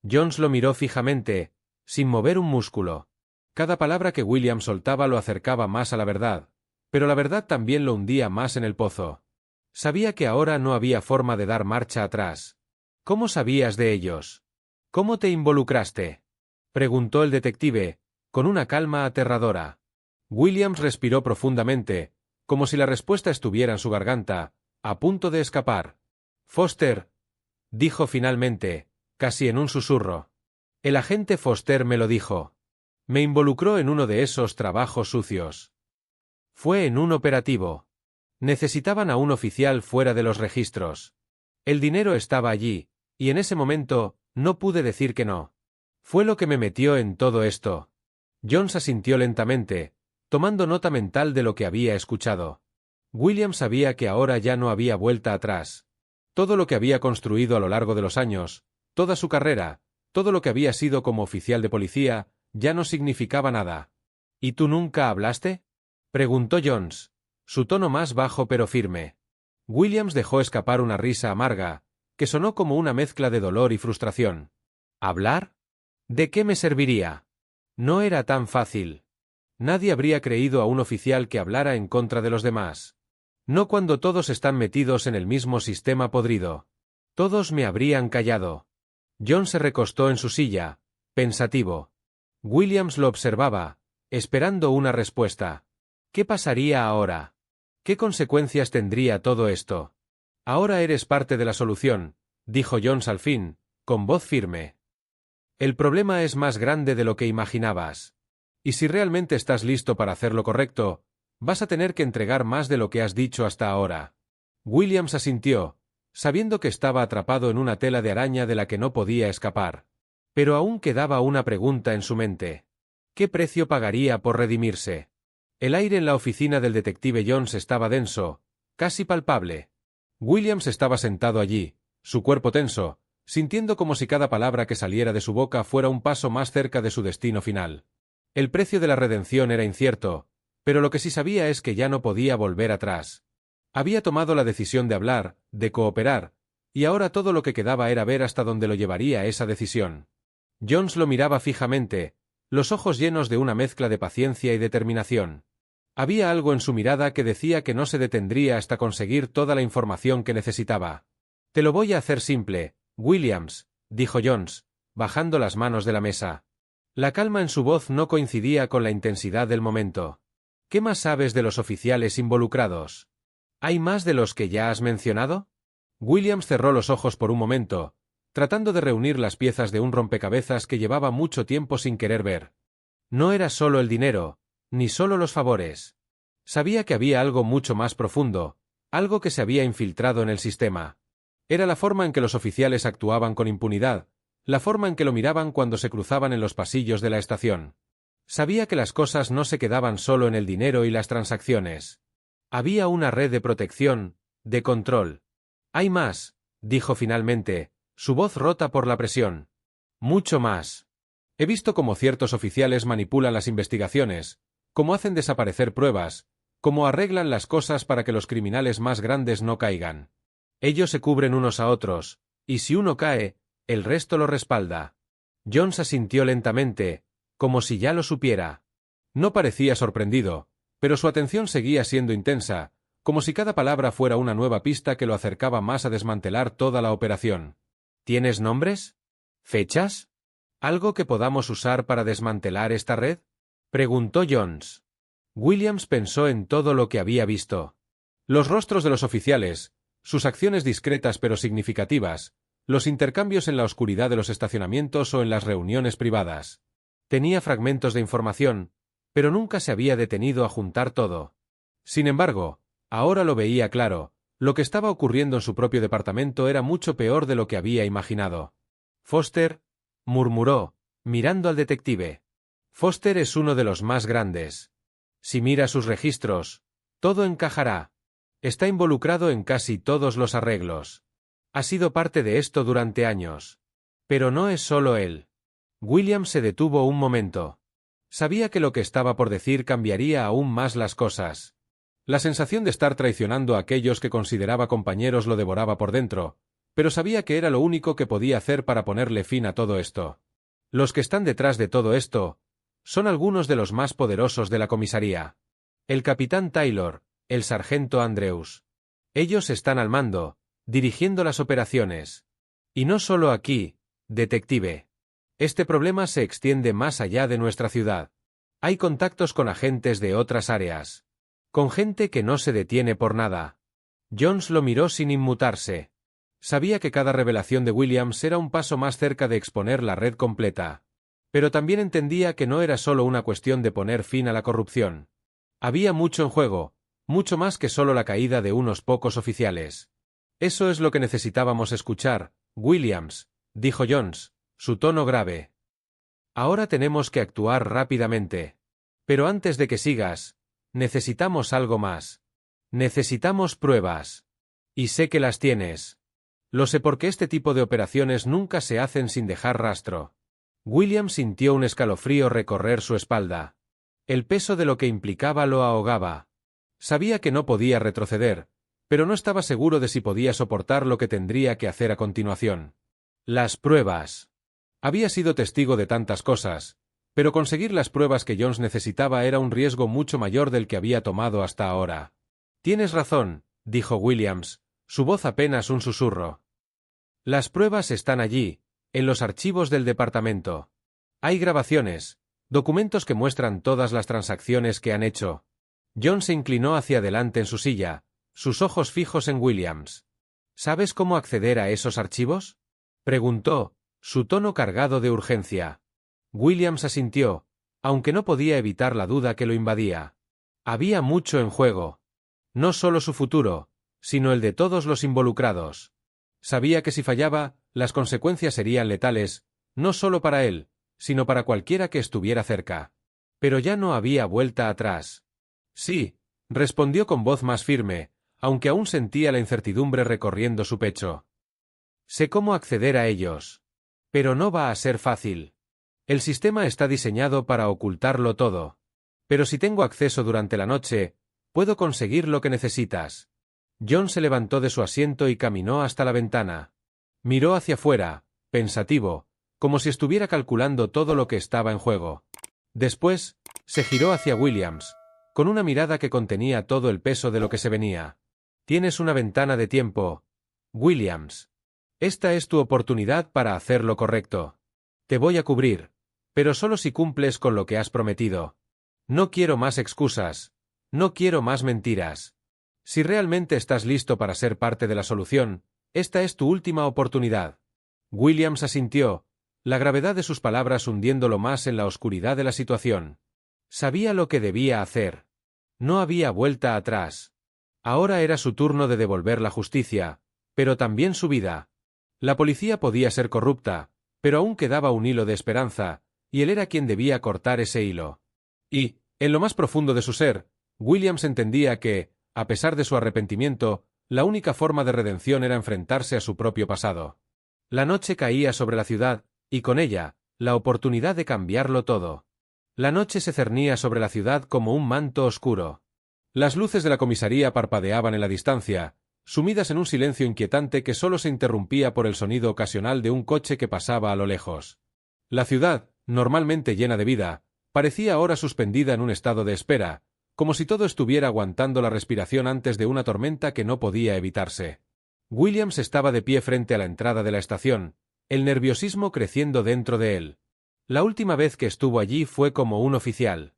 Jones lo miró fijamente, sin mover un músculo. Cada palabra que Williams soltaba lo acercaba más a la verdad, pero la verdad también lo hundía más en el pozo. Sabía que ahora no había forma de dar marcha atrás. ¿Cómo sabías de ellos? ¿Cómo te involucraste? Preguntó el detective, con una calma aterradora. Williams respiró profundamente, como si la respuesta estuviera en su garganta, a punto de escapar. Foster, dijo finalmente, casi en un susurro. El agente Foster me lo dijo. Me involucró en uno de esos trabajos sucios. Fue en un operativo. Necesitaban a un oficial fuera de los registros. El dinero estaba allí, y en ese momento, no pude decir que no. Fue lo que me metió en todo esto. Jones asintió lentamente, tomando nota mental de lo que había escuchado. William sabía que ahora ya no había vuelta atrás. Todo lo que había construido a lo largo de los años, toda su carrera, todo lo que había sido como oficial de policía, ya no significaba nada. ¿Y tú nunca hablaste? Preguntó Jones, su tono más bajo pero firme. Williams dejó escapar una risa amarga, que sonó como una mezcla de dolor y frustración. ¿Hablar? ¿De qué me serviría? No era tan fácil. Nadie habría creído a un oficial que hablara en contra de los demás. No cuando todos están metidos en el mismo sistema podrido. Todos me habrían callado. John se recostó en su silla, pensativo. Williams lo observaba, esperando una respuesta. ¿Qué pasaría ahora? ¿Qué consecuencias tendría todo esto? Ahora eres parte de la solución, dijo Jones al fin, con voz firme. El problema es más grande de lo que imaginabas. Y si realmente estás listo para hacer lo correcto, vas a tener que entregar más de lo que has dicho hasta ahora. Williams asintió, sabiendo que estaba atrapado en una tela de araña de la que no podía escapar. Pero aún quedaba una pregunta en su mente. ¿Qué precio pagaría por redimirse? El aire en la oficina del detective Jones estaba denso, casi palpable. Williams estaba sentado allí, su cuerpo tenso, sintiendo como si cada palabra que saliera de su boca fuera un paso más cerca de su destino final. El precio de la redención era incierto, pero lo que sí sabía es que ya no podía volver atrás. Había tomado la decisión de hablar, de cooperar, y ahora todo lo que quedaba era ver hasta dónde lo llevaría esa decisión. Jones lo miraba fijamente, los ojos llenos de una mezcla de paciencia y determinación. Había algo en su mirada que decía que no se detendría hasta conseguir toda la información que necesitaba. Te lo voy a hacer simple, Williams, dijo Jones, bajando las manos de la mesa. La calma en su voz no coincidía con la intensidad del momento. ¿Qué más sabes de los oficiales involucrados? ¿Hay más de los que ya has mencionado? Williams cerró los ojos por un momento, tratando de reunir las piezas de un rompecabezas que llevaba mucho tiempo sin querer ver. No era solo el dinero, ni solo los favores. Sabía que había algo mucho más profundo, algo que se había infiltrado en el sistema. Era la forma en que los oficiales actuaban con impunidad, la forma en que lo miraban cuando se cruzaban en los pasillos de la estación. Sabía que las cosas no se quedaban solo en el dinero y las transacciones. Había una red de protección, de control. Hay más, dijo finalmente, su voz rota por la presión. Mucho más. He visto cómo ciertos oficiales manipulan las investigaciones, cómo hacen desaparecer pruebas, cómo arreglan las cosas para que los criminales más grandes no caigan. Ellos se cubren unos a otros, y si uno cae, el resto lo respalda. Jones asintió lentamente, como si ya lo supiera. No parecía sorprendido, pero su atención seguía siendo intensa, como si cada palabra fuera una nueva pista que lo acercaba más a desmantelar toda la operación. ¿Tienes nombres? ¿Fechas? ¿Algo que podamos usar para desmantelar esta red? Preguntó Jones. Williams pensó en todo lo que había visto. Los rostros de los oficiales, sus acciones discretas pero significativas, los intercambios en la oscuridad de los estacionamientos o en las reuniones privadas. Tenía fragmentos de información, pero nunca se había detenido a juntar todo. Sin embargo, ahora lo veía claro, lo que estaba ocurriendo en su propio departamento era mucho peor de lo que había imaginado. Foster, murmuró, mirando al detective. Foster es uno de los más grandes. Si mira sus registros, todo encajará. Está involucrado en casi todos los arreglos. Ha sido parte de esto durante años. Pero no es solo él. Williams se detuvo un momento. Sabía que lo que estaba por decir cambiaría aún más las cosas. La sensación de estar traicionando a aquellos que consideraba compañeros lo devoraba por dentro, pero sabía que era lo único que podía hacer para ponerle fin a todo esto. Los que están detrás de todo esto son algunos de los más poderosos de la comisaría. El capitán Taylor, el sargento Andrews. Ellos están al mando, dirigiendo las operaciones. Y no solo aquí, detective. Este problema se extiende más allá de nuestra ciudad. Hay contactos con agentes de otras áreas. Con gente que no se detiene por nada. Jones lo miró sin inmutarse. Sabía que cada revelación de Williams era un paso más cerca de exponer la red completa. Pero también entendía que no era solo una cuestión de poner fin a la corrupción. Había mucho en juego, mucho más que solo la caída de unos pocos oficiales. Eso es lo que necesitábamos escuchar, Williams, dijo Jones, su tono grave. Ahora tenemos que actuar rápidamente. Pero antes de que sigas, necesitamos algo más. Necesitamos pruebas. Y sé que las tienes. Lo sé porque este tipo de operaciones nunca se hacen sin dejar rastro. Williams sintió un escalofrío recorrer su espalda. El peso de lo que implicaba lo ahogaba. Sabía que no podía retroceder, pero no estaba seguro de si podía soportar lo que tendría que hacer a continuación. Las pruebas. Había sido testigo de tantas cosas, pero conseguir las pruebas que Jones necesitaba era un riesgo mucho mayor del que había tomado hasta ahora. Tienes razón, dijo Williams, su voz apenas un susurro. Las pruebas están allí, en los archivos del departamento. Hay grabaciones, documentos que muestran todas las transacciones que han hecho. Jones se inclinó hacia adelante en su silla, sus ojos fijos en Williams. ¿Sabes cómo acceder a esos archivos? Preguntó, su tono cargado de urgencia. Williams asintió, aunque no podía evitar la duda que lo invadía. Había mucho en juego. No solo su futuro, sino el de todos los involucrados. Sabía que si fallaba, las consecuencias serían letales, no solo para él, sino para cualquiera que estuviera cerca. Pero ya no había vuelta atrás. Sí, respondió con voz más firme, aunque aún sentía la incertidumbre recorriendo su pecho. Sé cómo acceder a ellos. Pero no va a ser fácil. El sistema está diseñado para ocultarlo todo. Pero si tengo acceso durante la noche, puedo conseguir lo que necesitas. John se levantó de su asiento y caminó hasta la ventana. Miró hacia afuera, pensativo, como si estuviera calculando todo lo que estaba en juego. Después, se giró hacia Williams, con una mirada que contenía todo el peso de lo que se venía. Tienes una ventana de tiempo, Williams. Esta es tu oportunidad para hacer lo correcto. Te voy a cubrir, pero solo si cumples con lo que has prometido. No quiero más excusas, no quiero más mentiras. Si realmente estás listo para ser parte de la solución, esta es tu última oportunidad. Williams asintió, la gravedad de sus palabras hundiéndolo más en la oscuridad de la situación. Sabía lo que debía hacer. No había vuelta atrás. Ahora era su turno de devolver la justicia, pero también su vida. La policía podía ser corrupta, pero aún quedaba un hilo de esperanza, y él era quien debía cortar ese hilo. Y, en lo más profundo de su ser, Williams entendía que, a pesar de su arrepentimiento, la única forma de redención era enfrentarse a su propio pasado. La noche caía sobre la ciudad, y con ella, la oportunidad de cambiarlo todo. La noche se cernía sobre la ciudad como un manto oscuro. Las luces de la comisaría parpadeaban en la distancia, sumidas en un silencio inquietante que solo se interrumpía por el sonido ocasional de un coche que pasaba a lo lejos. La ciudad, normalmente llena de vida, parecía ahora suspendida en un estado de espera, como si todo estuviera aguantando la respiración antes de una tormenta que no podía evitarse. Williams estaba de pie frente a la entrada de la estación, el nerviosismo creciendo dentro de él. La última vez que estuvo allí fue como un oficial.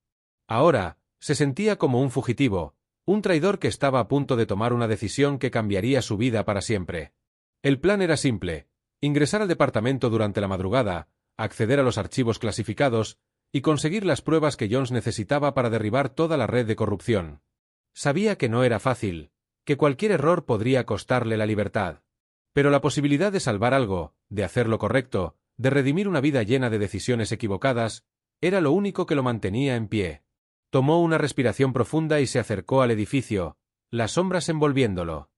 Ahora, se sentía como un fugitivo, un traidor que estaba a punto de tomar una decisión que cambiaría su vida para siempre. El plan era simple: ingresar al departamento durante la madrugada, acceder a los archivos clasificados, y conseguir las pruebas que Jones necesitaba para derribar toda la red de corrupción. Sabía que no era fácil, que cualquier error podría costarle la libertad. Pero la posibilidad de salvar algo, de hacer lo correcto, de redimir una vida llena de decisiones equivocadas, era lo único que lo mantenía en pie. Tomó una respiración profunda y se acercó al edificio, las sombras envolviéndolo.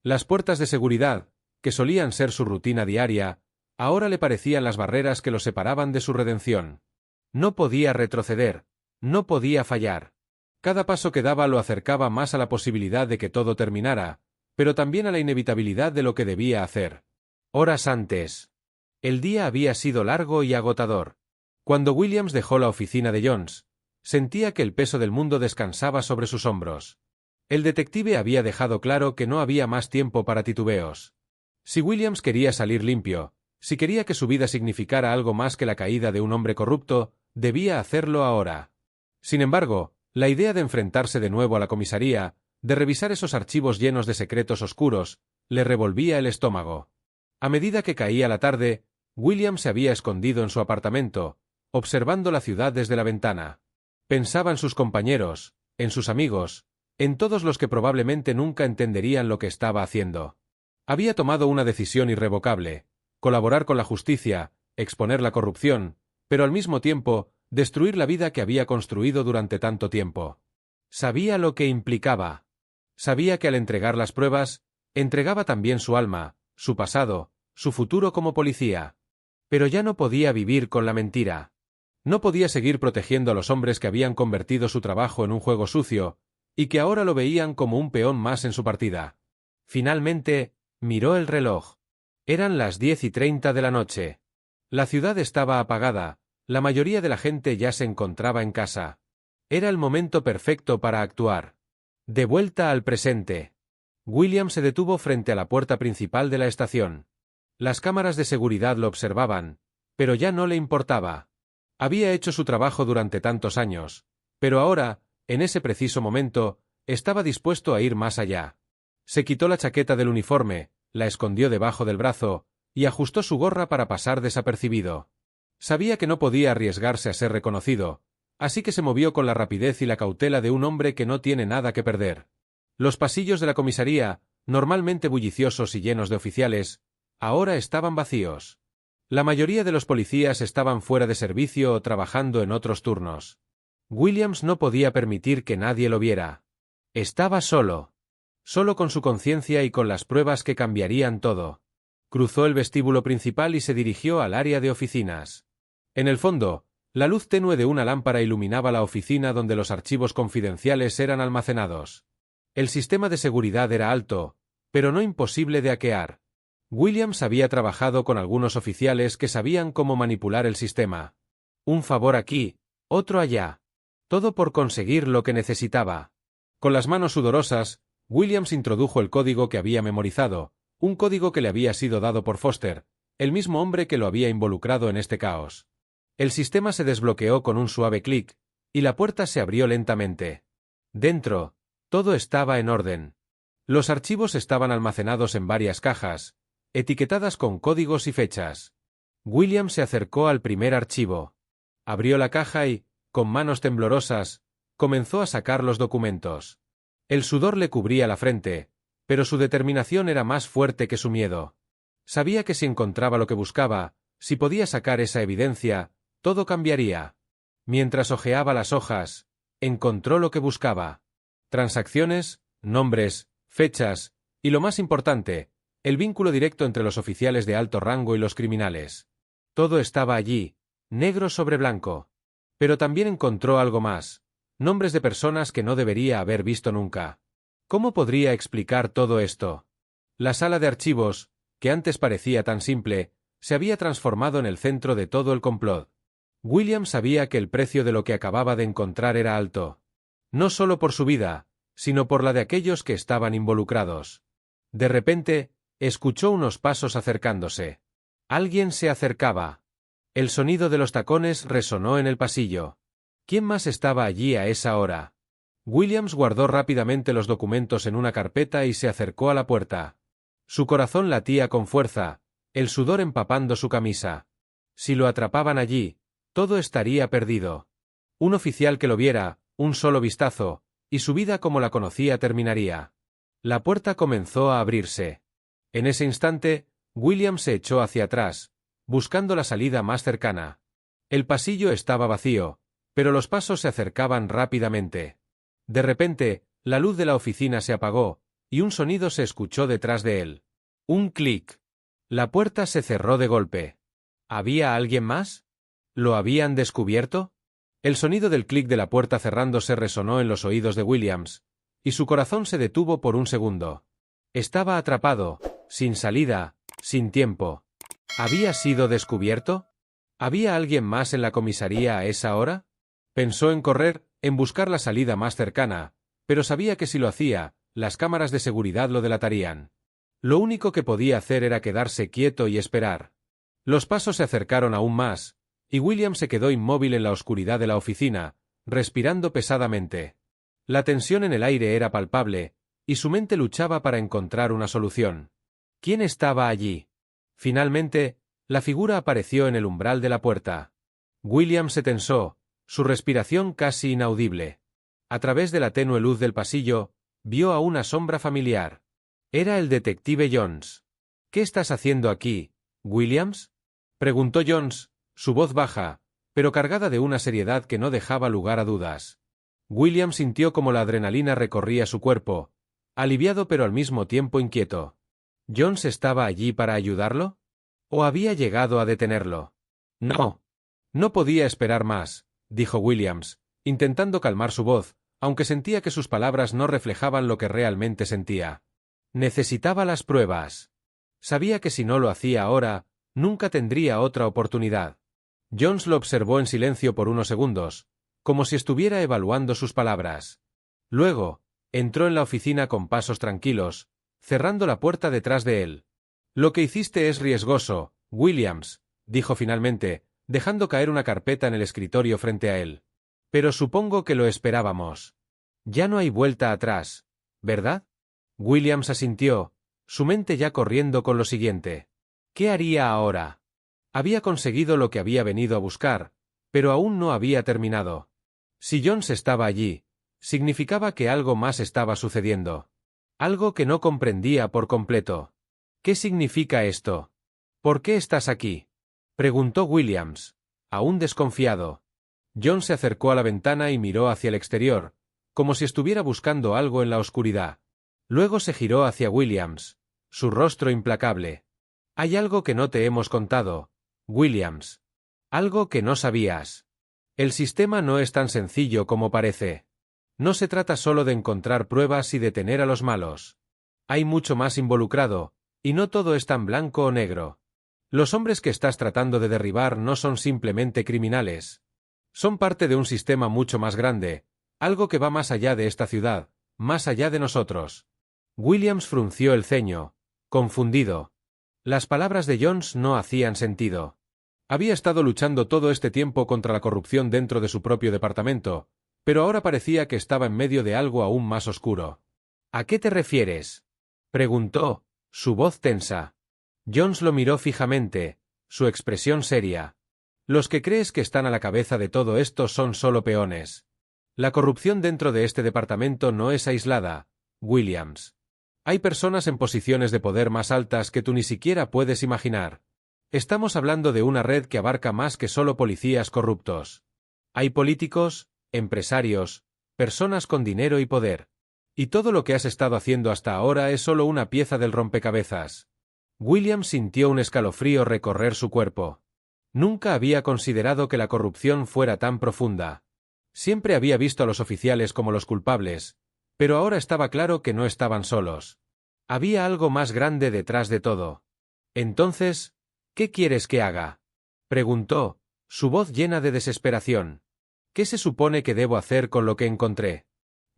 Las puertas de seguridad, que solían ser su rutina diaria, ahora le parecían las barreras que lo separaban de su redención. No podía retroceder, no podía fallar. Cada paso que daba lo acercaba más a la posibilidad de que todo terminara, pero también a la inevitabilidad de lo que debía hacer. Horas antes. El día había sido largo y agotador. Cuando Williams dejó la oficina de Jones, sentía que el peso del mundo descansaba sobre sus hombros. El detective había dejado claro que no había más tiempo para titubeos. Si Williams quería salir limpio, si quería que su vida significara algo más que la caída de un hombre corrupto, debía hacerlo ahora. Sin embargo, la idea de enfrentarse de nuevo a la comisaría, de revisar esos archivos llenos de secretos oscuros, le revolvía el estómago. A medida que caía la tarde, Williams se había escondido en su apartamento, observando la ciudad desde la ventana. Pensaba en sus compañeros, en sus amigos, en todos los que probablemente nunca entenderían lo que estaba haciendo. Había tomado una decisión irrevocable: colaborar con la justicia, exponer la corrupción, pero al mismo tiempo, destruir la vida que había construido durante tanto tiempo. Sabía lo que implicaba. Sabía que al entregar las pruebas, entregaba también su alma, su pasado, su futuro como policía. Pero ya no podía vivir con la mentira. No podía seguir protegiendo a los hombres que habían convertido su trabajo en un juego sucio, y que ahora lo veían como un peón más en su partida. Finalmente, miró el reloj. Eran las 10:30 de la noche. La ciudad estaba apagada, la mayoría de la gente ya se encontraba en casa. Era el momento perfecto para actuar. De vuelta al presente. William se detuvo frente a la puerta principal de la estación. Las cámaras de seguridad lo observaban, pero ya no le importaba. Había hecho su trabajo durante tantos años, pero ahora, en ese preciso momento, estaba dispuesto a ir más allá. Se quitó la chaqueta del uniforme, la escondió debajo del brazo, y ajustó su gorra para pasar desapercibido. Sabía que no podía arriesgarse a ser reconocido, así que se movió con la rapidez y la cautela de un hombre que no tiene nada que perder. Los pasillos de la comisaría, normalmente bulliciosos y llenos de oficiales, ahora estaban vacíos. La mayoría de los policías estaban fuera de servicio o trabajando en otros turnos. Williams no podía permitir que nadie lo viera. Estaba solo. Solo con su conciencia y con las pruebas que cambiarían todo. Cruzó el vestíbulo principal y se dirigió al área de oficinas. En el fondo, la luz tenue de una lámpara iluminaba la oficina donde los archivos confidenciales eran almacenados. El sistema de seguridad era alto, pero no imposible de hackear. Williams había trabajado con algunos oficiales que sabían cómo manipular el sistema. Un favor aquí, otro allá. Todo por conseguir lo que necesitaba. Con las manos sudorosas, Williams introdujo el código que había memorizado, un código que le había sido dado por Foster, el mismo hombre que lo había involucrado en este caos. El sistema se desbloqueó con un suave clic, y la puerta se abrió lentamente. Dentro, todo estaba en orden. Los archivos estaban almacenados en varias cajas, etiquetadas con códigos y fechas. Williams se acercó al primer archivo. Abrió la caja y, con manos temblorosas, comenzó a sacar los documentos. El sudor le cubría la frente, pero su determinación era más fuerte que su miedo. Sabía que si encontraba lo que buscaba, si podía sacar esa evidencia, todo cambiaría. Mientras hojeaba las hojas, encontró lo que buscaba. Transacciones, nombres, fechas, y lo más importante, el vínculo directo entre los oficiales de alto rango y los criminales. Todo estaba allí, negro sobre blanco. Pero también encontró algo más, nombres de personas que no debería haber visto nunca. ¿Cómo podría explicar todo esto? La sala de archivos, que antes parecía tan simple, se había transformado en el centro de todo el complot. Williams sabía que el precio de lo que acababa de encontrar era alto. No solo por su vida, sino por la de aquellos que estaban involucrados. De repente, escuchó unos pasos acercándose. Alguien se acercaba. El sonido de los tacones resonó en el pasillo. ¿Quién más estaba allí a esa hora? Williams guardó rápidamente los documentos en una carpeta y se acercó a la puerta. Su corazón latía con fuerza, el sudor empapando su camisa. Si lo atrapaban allí, todo estaría perdido. Un oficial que lo viera, un solo vistazo, y su vida como la conocía terminaría. La puerta comenzó a abrirse. En ese instante, Williams se echó hacia atrás, buscando la salida más cercana. El pasillo estaba vacío, pero los pasos se acercaban rápidamente. De repente, la luz de la oficina se apagó, y un sonido se escuchó detrás de él. Un clic. La puerta se cerró de golpe. ¿Había alguien más? ¿Lo habían descubierto? El sonido del clic de la puerta cerrándose resonó en los oídos de Williams, y su corazón se detuvo por un segundo. Estaba atrapado, sin salida, sin tiempo. ¿Había sido descubierto? ¿Había alguien más en la comisaría a esa hora? Pensó en correr, en buscar la salida más cercana, pero sabía que si lo hacía, las cámaras de seguridad lo delatarían. Lo único que podía hacer era quedarse quieto y esperar. Los pasos se acercaron aún más, y William se quedó inmóvil en la oscuridad de la oficina, respirando pesadamente. La tensión en el aire era palpable, y su mente luchaba para encontrar una solución. ¿Quién estaba allí? Finalmente, la figura apareció en el umbral de la puerta. William se tensó, su respiración casi inaudible. A través de la tenue luz del pasillo, vio a una sombra familiar. Era el detective Jones. ¿Qué estás haciendo aquí, Williams? Preguntó Jones, su voz baja, pero cargada de una seriedad que no dejaba lugar a dudas. William sintió como la adrenalina recorría su cuerpo, aliviado pero al mismo tiempo inquieto. ¿Jones estaba allí para ayudarlo? ¿O había llegado a detenerlo? No. No podía esperar más, dijo Williams, intentando calmar su voz, aunque sentía que sus palabras no reflejaban lo que realmente sentía. Necesitaba las pruebas. Sabía que si no lo hacía ahora, nunca tendría otra oportunidad. Jones lo observó en silencio por unos segundos, como si estuviera evaluando sus palabras. Luego, entró en la oficina con pasos tranquilos, cerrando la puerta detrás de él. Lo que hiciste es riesgoso, Williams, dijo finalmente, dejando caer una carpeta en el escritorio frente a él. Pero supongo que lo esperábamos. Ya no hay vuelta atrás, ¿verdad? Williams asintió, su mente ya corriendo con lo siguiente. ¿Qué haría ahora? Había conseguido lo que había venido a buscar, pero aún no había terminado. Si Jones estaba allí, significaba que algo más estaba sucediendo. Algo que no comprendía por completo. ¿Qué significa esto? ¿Por qué estás aquí? Preguntó Williams, aún desconfiado. Jones se acercó a la ventana y miró hacia el exterior, como si estuviera buscando algo en la oscuridad. Luego se giró hacia Williams, su rostro implacable. Hay algo que no te hemos contado, Williams. Algo que no sabías. El sistema no es tan sencillo como parece. No se trata solo de encontrar pruebas y detener a los malos. Hay mucho más involucrado, Y no todo es tan blanco o negro. Los hombres que estás tratando de derribar no son simplemente criminales. Son parte de un sistema mucho más grande, algo que va más allá de esta ciudad, más allá de nosotros. Williams frunció el ceño, confundido. Las palabras de Jones no hacían sentido. Había estado luchando todo este tiempo contra la corrupción dentro de su propio departamento, pero ahora parecía que estaba en medio de algo aún más oscuro. ¿A qué te refieres?, preguntó, su voz tensa. Jones lo miró fijamente, su expresión seria. Los que crees que están a la cabeza de todo esto son solo peones. La corrupción dentro de este departamento no es aislada, Williams. Hay personas en posiciones de poder más altas que tú ni siquiera puedes imaginar. Estamos hablando de una red que abarca más que solo policías corruptos. Hay políticos, empresarios, personas con dinero y poder. Y todo lo que has estado haciendo hasta ahora es solo una pieza del rompecabezas. Williams sintió un escalofrío recorrer su cuerpo. Nunca había considerado que la corrupción fuera tan profunda. Siempre había visto a los oficiales como los culpables, pero ahora estaba claro que no estaban solos. Había algo más grande detrás de todo. Entonces, ¿qué quieres que haga?, preguntó, su voz llena de desesperación. ¿Qué se supone que debo hacer con lo que encontré?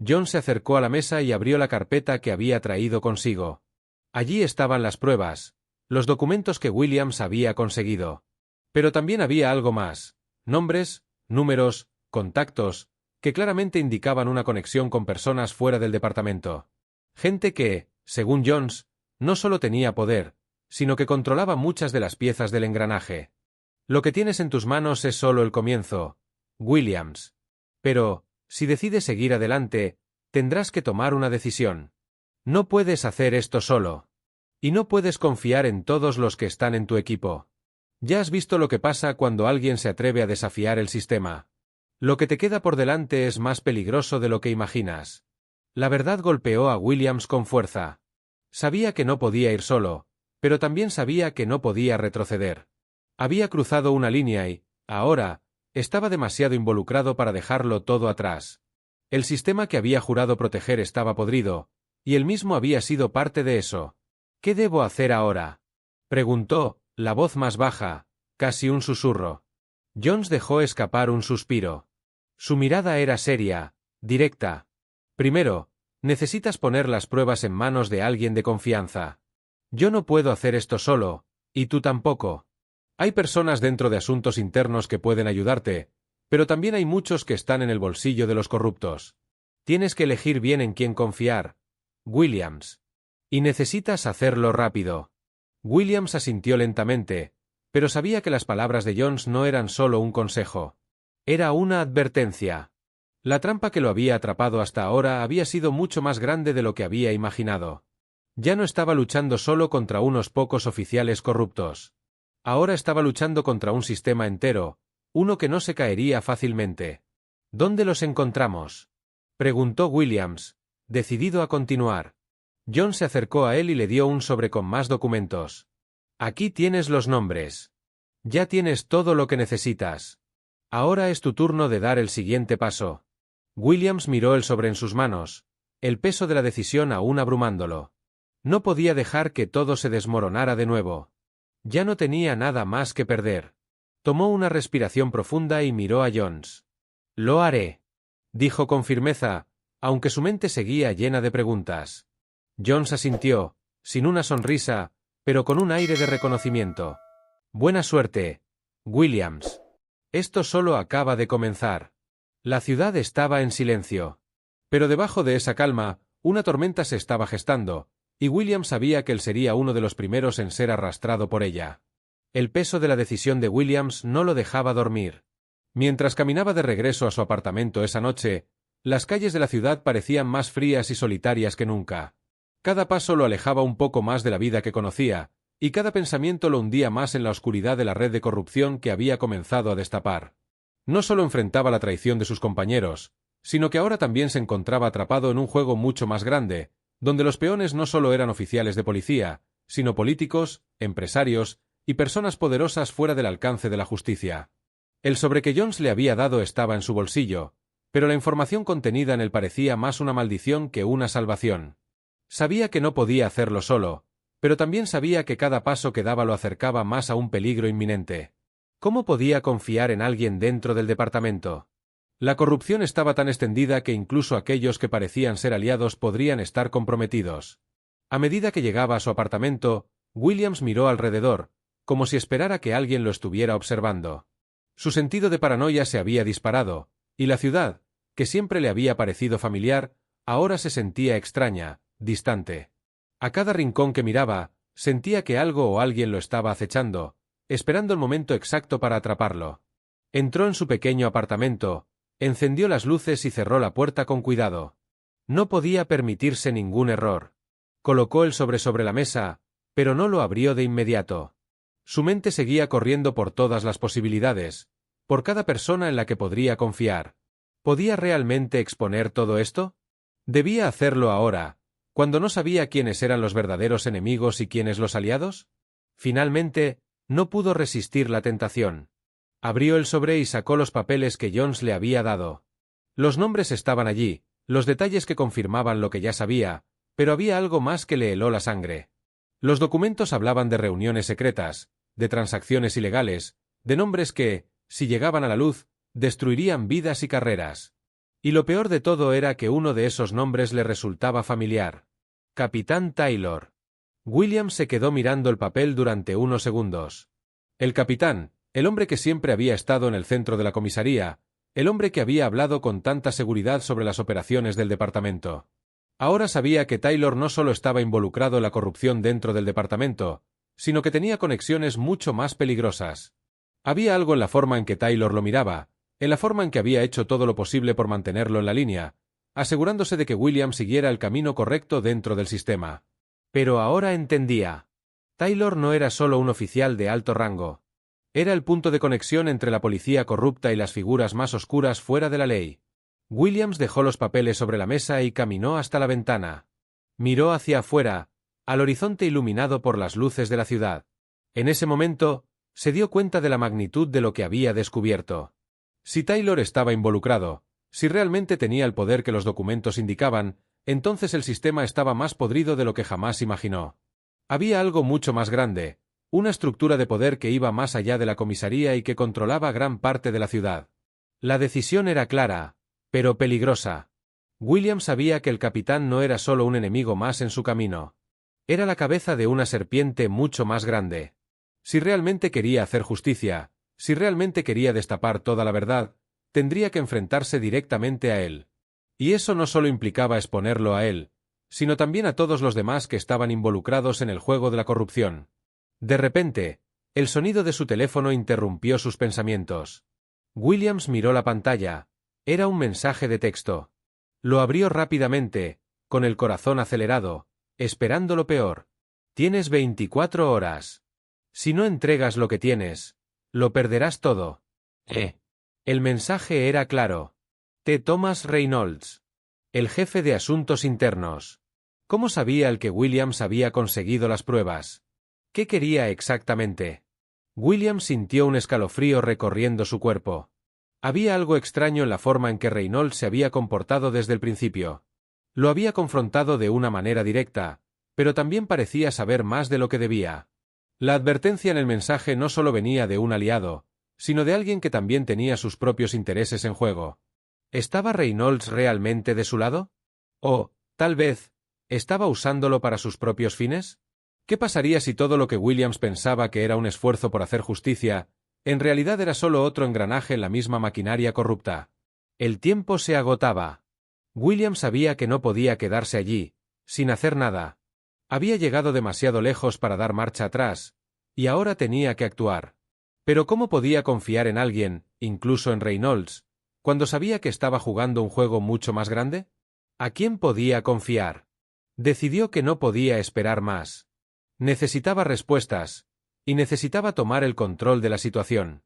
John se acercó a la mesa y abrió la carpeta que había traído consigo. Allí estaban las pruebas, los documentos que Williams había conseguido. Pero también había algo más, nombres, números, contactos, que claramente indicaban una conexión con personas fuera del departamento. Gente que, según Jones, no solo tenía poder, sino que controlaba muchas de las piezas del engranaje. Lo que tienes en tus manos es solo el comienzo, Williams. Pero, si decides seguir adelante, tendrás que tomar una decisión. No puedes hacer esto solo. Y no puedes confiar en todos los que están en tu equipo. Ya has visto lo que pasa cuando alguien se atreve a desafiar el sistema. Lo que te queda por delante es más peligroso de lo que imaginas. La verdad golpeó a Williams con fuerza. Sabía que no podía ir solo, pero también sabía que no podía retroceder. Había cruzado una línea y, ahora, estaba demasiado involucrado para dejarlo todo atrás. El sistema que había jurado proteger estaba podrido, y él mismo había sido parte de eso. ¿Qué debo hacer ahora?, preguntó, la voz más baja, casi un susurro. Jones dejó escapar un suspiro. Su mirada era seria, directa. Primero, necesitas poner las pruebas en manos de alguien de confianza. Yo no puedo hacer esto solo, y tú tampoco. Hay personas dentro de asuntos internos que pueden ayudarte, pero también hay muchos que están en el bolsillo de los corruptos. Tienes que elegir bien en quién confiar, Williams. Y necesitas hacerlo rápido. Williams asintió lentamente, pero sabía que las palabras de Jones no eran solo un consejo. Era una advertencia. La trampa que lo había atrapado hasta ahora había sido mucho más grande de lo que había imaginado. Ya no estaba luchando solo contra unos pocos oficiales corruptos. Ahora estaba luchando contra un sistema entero, uno que no se caería fácilmente. ¿Dónde los encontramos?, preguntó Williams, decidido a continuar. John se acercó a él y le dio un sobre con más documentos. Aquí tienes los nombres. Ya tienes todo lo que necesitas. Ahora es tu turno de dar el siguiente paso. Williams miró el sobre en sus manos, el peso de la decisión aún abrumándolo. No podía dejar que todo se desmoronara de nuevo. Ya no tenía nada más que perder. Tomó una respiración profunda y miró a Jones. Lo haré, dijo con firmeza, aunque su mente seguía llena de preguntas. Jones asintió, sin una sonrisa, pero con un aire de reconocimiento. Buena suerte, Williams. Esto solo acaba de comenzar. La ciudad estaba en silencio. Pero debajo de esa calma, una tormenta se estaba gestando, y Williams sabía que él sería uno de los primeros en ser arrastrado por ella. El peso de la decisión de Williams no lo dejaba dormir. Mientras caminaba de regreso a su apartamento esa noche, las calles de la ciudad parecían más frías y solitarias que nunca. Cada paso lo alejaba un poco más de la vida que conocía, y cada pensamiento lo hundía más en la oscuridad de la red de corrupción que había comenzado a destapar. No solo enfrentaba la traición de sus compañeros, sino que ahora también se encontraba atrapado en un juego mucho más grande, donde los peones no solo eran oficiales de policía, sino políticos, empresarios y personas poderosas fuera del alcance de la justicia. El sobre que Jones le había dado estaba en su bolsillo, pero la información contenida en él parecía más una maldición que una salvación. Sabía que no podía hacerlo solo, pero también sabía que cada paso que daba lo acercaba más a un peligro inminente. ¿Cómo podía confiar en alguien dentro del departamento? La corrupción estaba tan extendida que incluso aquellos que parecían ser aliados podrían estar comprometidos. A medida que llegaba a su apartamento, Williams miró alrededor, como si esperara que alguien lo estuviera observando. Su sentido de paranoia se había disparado, y la ciudad, que siempre le había parecido familiar, ahora se sentía extraña, distante. A cada rincón que miraba, sentía que algo o alguien lo estaba acechando, esperando el momento exacto para atraparlo. Entró en su pequeño apartamento, encendió las luces y cerró la puerta con cuidado. No podía permitirse ningún error. Colocó el sobre la mesa, pero no lo abrió de inmediato. Su mente seguía corriendo por todas las posibilidades, por cada persona en la que podría confiar. ¿Podía realmente exponer todo esto? ¿Debía hacerlo ahora, cuando no sabía quiénes eran los verdaderos enemigos y quiénes los aliados? Finalmente, no pudo resistir la tentación. Abrió el sobre y sacó los papeles que Jones le había dado. Los nombres estaban allí, los detalles que confirmaban lo que ya sabía, pero había algo más que le heló la sangre. Los documentos hablaban de reuniones secretas, de transacciones ilegales, de nombres que, si llegaban a la luz, destruirían vidas y carreras. Y lo peor de todo era que uno de esos nombres le resultaba familiar. Capitán Taylor. Williams se quedó mirando el papel durante unos segundos. El capitán, el hombre que siempre había estado en el centro de la comisaría, el hombre que había hablado con tanta seguridad sobre las operaciones del departamento. Ahora sabía que Taylor no solo estaba involucrado en la corrupción dentro del departamento, sino que tenía conexiones mucho más peligrosas. Había algo en la forma en que Taylor lo miraba, en la forma en que había hecho todo lo posible por mantenerlo en la línea, asegurándose de que Williams siguiera el camino correcto dentro del sistema. Pero ahora entendía. Taylor no era solo un oficial de alto rango. Era el punto de conexión entre la policía corrupta y las figuras más oscuras fuera de la ley. Williams dejó los papeles sobre la mesa y caminó hasta la ventana. Miró hacia afuera, al horizonte iluminado por las luces de la ciudad. En ese momento, se dio cuenta de la magnitud de lo que había descubierto. Si Taylor estaba involucrado, si realmente tenía el poder que los documentos indicaban, entonces el sistema estaba más podrido de lo que jamás imaginó. Había algo mucho más grande, una estructura de poder que iba más allá de la comisaría y que controlaba gran parte de la ciudad. La decisión era clara, pero peligrosa. Williams sabía que el capitán no era solo un enemigo más en su camino. Era la cabeza de una serpiente mucho más grande. Si realmente quería hacer justicia, si realmente quería destapar toda la verdad, tendría que enfrentarse directamente a él. Y eso no solo implicaba exponerlo a él, sino también a todos los demás que estaban involucrados en el juego de la corrupción. De repente, el sonido de su teléfono interrumpió sus pensamientos. Williams miró la pantalla. Era un mensaje de texto. Lo abrió rápidamente, con el corazón acelerado, esperando lo peor. Tienes 24 horas. Si no entregas lo que tienes, lo perderás todo. El mensaje era claro. T. Thomas Reynolds. El jefe de asuntos internos. ¿Cómo sabía el que Williams había conseguido las pruebas? ¿Qué quería exactamente? Williams sintió un escalofrío recorriendo su cuerpo. Había algo extraño en la forma en que Reynolds se había comportado desde el principio. Lo había confrontado de una manera directa, pero también parecía saber más de lo que debía. La advertencia en el mensaje no solo venía de un aliado, sino de alguien que también tenía sus propios intereses en juego. ¿Estaba Reynolds realmente de su lado? ¿O, tal vez, estaba usándolo para sus propios fines? ¿Qué pasaría si todo lo que Williams pensaba que era un esfuerzo por hacer justicia, en realidad era solo otro engranaje en la misma maquinaria corrupta? El tiempo se agotaba. Williams sabía que no podía quedarse allí, sin hacer nada. Había llegado demasiado lejos para dar marcha atrás, y ahora tenía que actuar. Pero ¿cómo podía confiar en alguien, incluso en Reynolds, cuando sabía que estaba jugando un juego mucho más grande? ¿A quién podía confiar? Decidió que no podía esperar más. Necesitaba respuestas, y necesitaba tomar el control de la situación.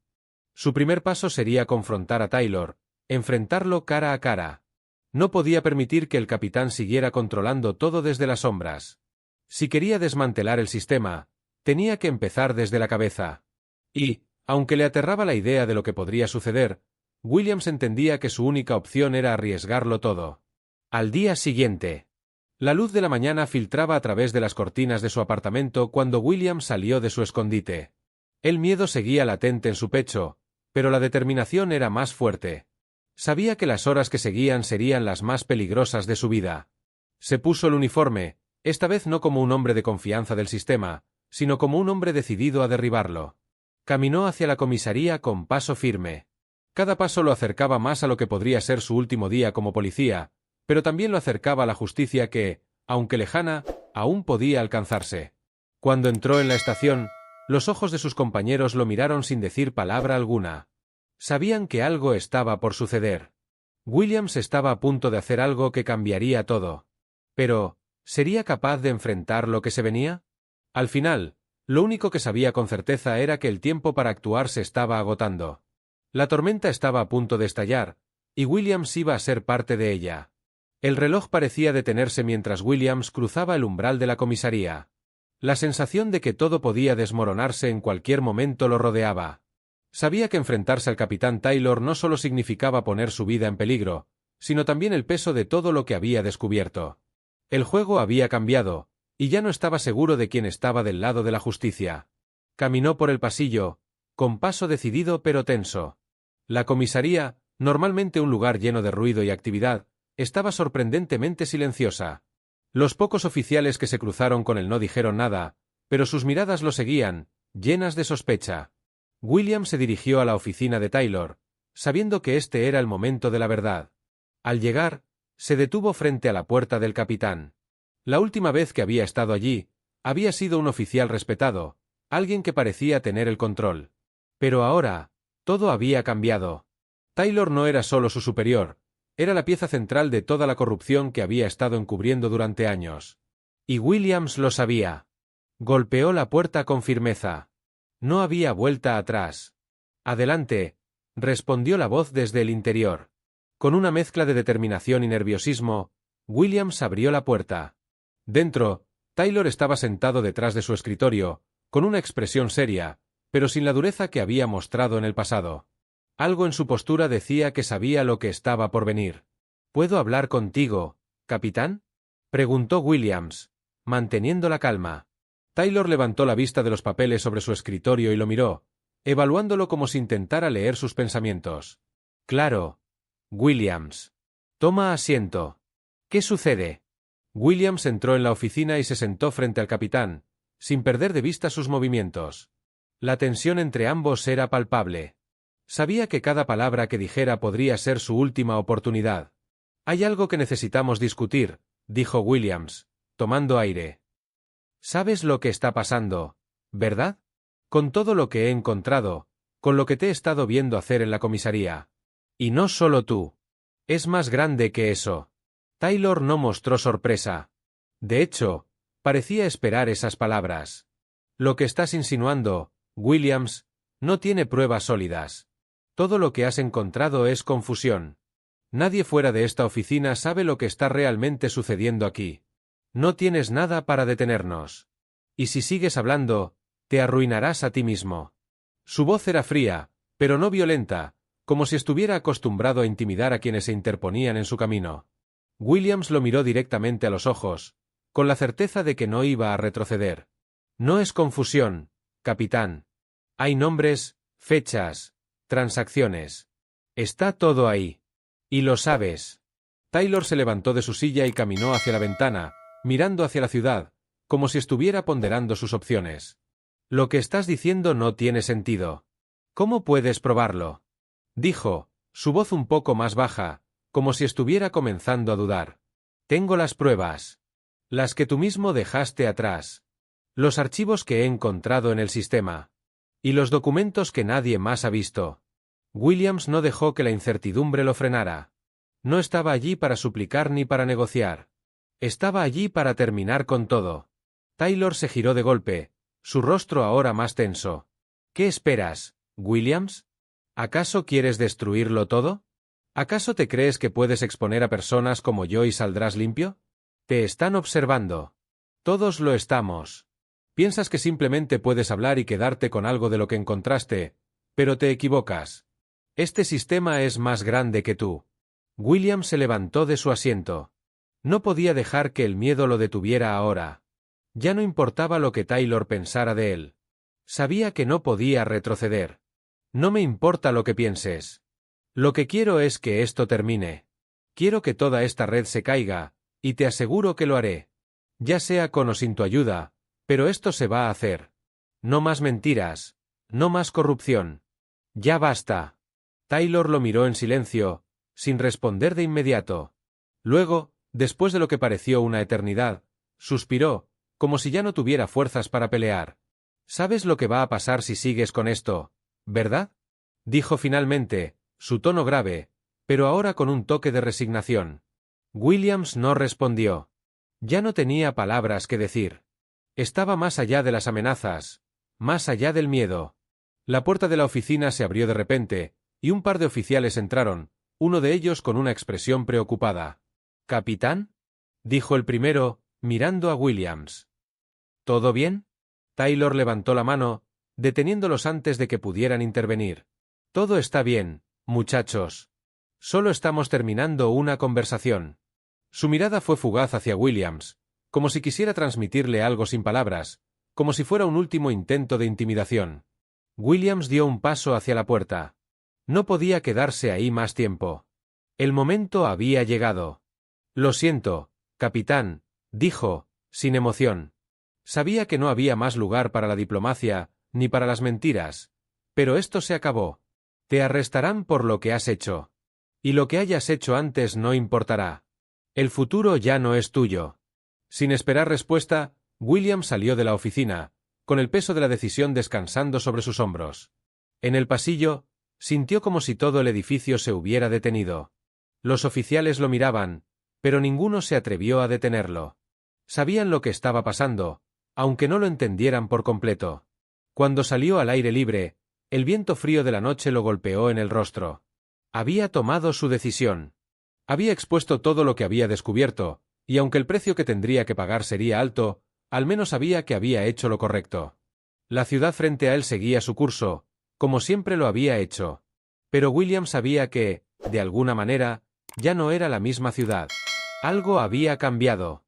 Su primer paso sería confrontar a Taylor, enfrentarlo cara a cara. No podía permitir que el capitán siguiera controlando todo desde las sombras. Si quería desmantelar el sistema, tenía que empezar desde la cabeza. Y, aunque le aterraba la idea de lo que podría suceder, Williams entendía que su única opción era arriesgarlo todo. Al día siguiente. La luz de la mañana filtraba a través de las cortinas de su apartamento cuando William salió de su escondite. El miedo seguía latente en su pecho, pero la determinación era más fuerte. Sabía que las horas que seguían serían las más peligrosas de su vida. Se puso el uniforme, esta vez no como un hombre de confianza del sistema, sino como un hombre decidido a derribarlo. Caminó hacia la comisaría con paso firme. Cada paso lo acercaba más a lo que podría ser su último día como policía, pero también lo acercaba a la justicia que, aunque lejana, aún podía alcanzarse. Cuando entró en la estación, los ojos de sus compañeros lo miraron sin decir palabra alguna. Sabían que algo estaba por suceder. Williams estaba a punto de hacer algo que cambiaría todo. Pero, ¿sería capaz de enfrentar lo que se venía? Al final, lo único que sabía con certeza era que el tiempo para actuar se estaba agotando. La tormenta estaba a punto de estallar, y Williams iba a ser parte de ella. El reloj parecía detenerse mientras Williams cruzaba el umbral de la comisaría. La sensación de que todo podía desmoronarse en cualquier momento lo rodeaba. Sabía que enfrentarse al capitán Taylor no solo significaba poner su vida en peligro, sino también el peso de todo lo que había descubierto. El juego había cambiado, y ya no estaba seguro de quién estaba del lado de la justicia. Caminó por el pasillo, con paso decidido pero tenso. La comisaría, normalmente un lugar lleno de ruido y actividad, estaba sorprendentemente silenciosa. Los pocos oficiales que se cruzaron con él no dijeron nada, pero sus miradas lo seguían, llenas de sospecha. William se dirigió a la oficina de Taylor, sabiendo que este era el momento de la verdad. Al llegar, se detuvo frente a la puerta del capitán. La última vez que había estado allí, había sido un oficial respetado, alguien que parecía tener el control. Pero ahora, todo había cambiado. Taylor no era solo su superior, era la pieza central de toda la corrupción que había estado encubriendo durante años. Y Williams lo sabía. Golpeó la puerta con firmeza. No había vuelta atrás. Adelante, respondió la voz desde el interior. Con una mezcla de determinación y nerviosismo, Williams abrió la puerta. Dentro, Taylor estaba sentado detrás de su escritorio, con una expresión seria, pero sin la dureza que había mostrado en el pasado. Algo en su postura decía que sabía lo que estaba por venir. ¿Puedo hablar contigo, capitán?, preguntó Williams, manteniendo la calma. Taylor levantó la vista de los papeles sobre su escritorio y lo miró, evaluándolo como si intentara leer sus pensamientos. Claro. Williams. Toma asiento. ¿Qué sucede? Williams entró en la oficina y se sentó frente al capitán, sin perder de vista sus movimientos. La tensión entre ambos era palpable. Sabía que cada palabra que dijera podría ser su última oportunidad. Hay algo que necesitamos discutir, dijo Williams, tomando aire. ¿Sabes lo que está pasando, verdad? Con todo lo que he encontrado, con lo que te he estado viendo hacer en la comisaría. Y no solo tú. Es más grande que eso. Taylor no mostró sorpresa. De hecho, parecía esperar esas palabras. Lo que estás insinuando, Williams, no tiene pruebas sólidas. Todo lo que has encontrado es confusión. Nadie fuera de esta oficina sabe lo que está realmente sucediendo aquí. No tienes nada para detenernos. Y si sigues hablando, te arruinarás a ti mismo. Su voz era fría, pero no violenta, como si estuviera acostumbrado a intimidar a quienes se interponían en su camino. Williams lo miró directamente a los ojos, con la certeza de que no iba a retroceder. No es confusión, capitán. Hay nombres, fechas, transacciones. Está todo ahí. Y lo sabes. Taylor se levantó de su silla y caminó hacia la ventana, mirando hacia la ciudad, como si estuviera ponderando sus opciones. Lo que estás diciendo no tiene sentido. ¿Cómo puedes probarlo?, dijo, su voz un poco más baja, como si estuviera comenzando a dudar. Tengo las pruebas. Las que tú mismo dejaste atrás. Los archivos que he encontrado en el sistema. Y los documentos que nadie más ha visto. Williams no dejó que la incertidumbre lo frenara. No estaba allí para suplicar ni para negociar. Estaba allí para terminar con todo. Taylor se giró de golpe, su rostro ahora más tenso. ¿Qué esperas, Williams? ¿Acaso quieres destruirlo todo? ¿Acaso te crees que puedes exponer a personas como yo y saldrás limpio? Te están observando. Todos lo estamos. Piensas que simplemente puedes hablar y quedarte con algo de lo que encontraste, pero te equivocas. Este sistema es más grande que tú. William se levantó de su asiento. No podía dejar que el miedo lo detuviera ahora. Ya no importaba lo que Taylor pensara de él. Sabía que no podía retroceder. No me importa lo que pienses. Lo que quiero es que esto termine. Quiero que toda esta red se caiga, y te aseguro que lo haré. Ya sea con o sin tu ayuda, pero esto se va a hacer. No más mentiras, no más corrupción. Ya basta. Taylor lo miró en silencio, sin responder de inmediato. Luego, después de lo que pareció una eternidad, suspiró, como si ya no tuviera fuerzas para pelear. ¿Sabes lo que va a pasar si sigues con esto, verdad? Dijo finalmente, su tono grave, pero ahora con un toque de resignación. Williams no respondió. Ya no tenía palabras que decir. Estaba más allá de las amenazas, más allá del miedo. La puerta de la oficina se abrió de repente, y un par de oficiales entraron, uno de ellos con una expresión preocupada. ¿Capitán? Dijo el primero, mirando a Williams. ¿Todo bien? Taylor levantó la mano, deteniéndolos antes de que pudieran intervenir. Todo está bien, muchachos. Solo estamos terminando una conversación. Su mirada fue fugaz hacia Williams, como si quisiera transmitirle algo sin palabras, como si fuera un último intento de intimidación. Williams dio un paso hacia la puerta. No podía quedarse ahí más tiempo. El momento había llegado. Lo siento, capitán, dijo, sin emoción. Sabía que no había más lugar para la diplomacia, ni para las mentiras. Pero esto se acabó. Te arrestarán por lo que has hecho. Y lo que hayas hecho antes no importará. El futuro ya no es tuyo. Sin esperar respuesta, William salió de la oficina, con el peso de la decisión descansando sobre sus hombros. En el pasillo, sintió como si todo el edificio se hubiera detenido. Los oficiales lo miraban, pero ninguno se atrevió a detenerlo. Sabían lo que estaba pasando, aunque no lo entendieran por completo. Cuando salió al aire libre, el viento frío de la noche lo golpeó en el rostro. Había tomado su decisión. Había expuesto todo lo que había descubierto, y aunque el precio que tendría que pagar sería alto, al menos sabía que había hecho lo correcto. La ciudad frente a él seguía su curso, como siempre lo había hecho. Pero William sabía que, de alguna manera, ya no era la misma ciudad. Algo había cambiado.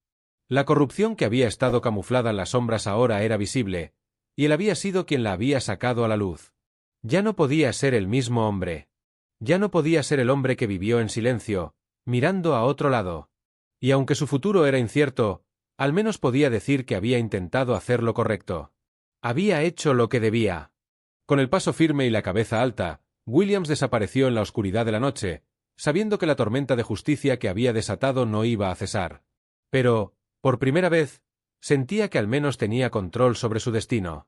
La corrupción que había estado camuflada en las sombras ahora era visible, y él había sido quien la había sacado a la luz. Ya no podía ser el mismo hombre. Ya no podía ser el hombre que vivió en silencio, mirando a otro lado. Y aunque su futuro era incierto, al menos podía decir que había intentado hacer lo correcto. Había hecho lo que debía. Con el paso firme y la cabeza alta, Williams desapareció en la oscuridad de la noche, sabiendo que la tormenta de justicia que había desatado no iba a cesar. Pero, por primera vez, sentía que al menos tenía control sobre su destino.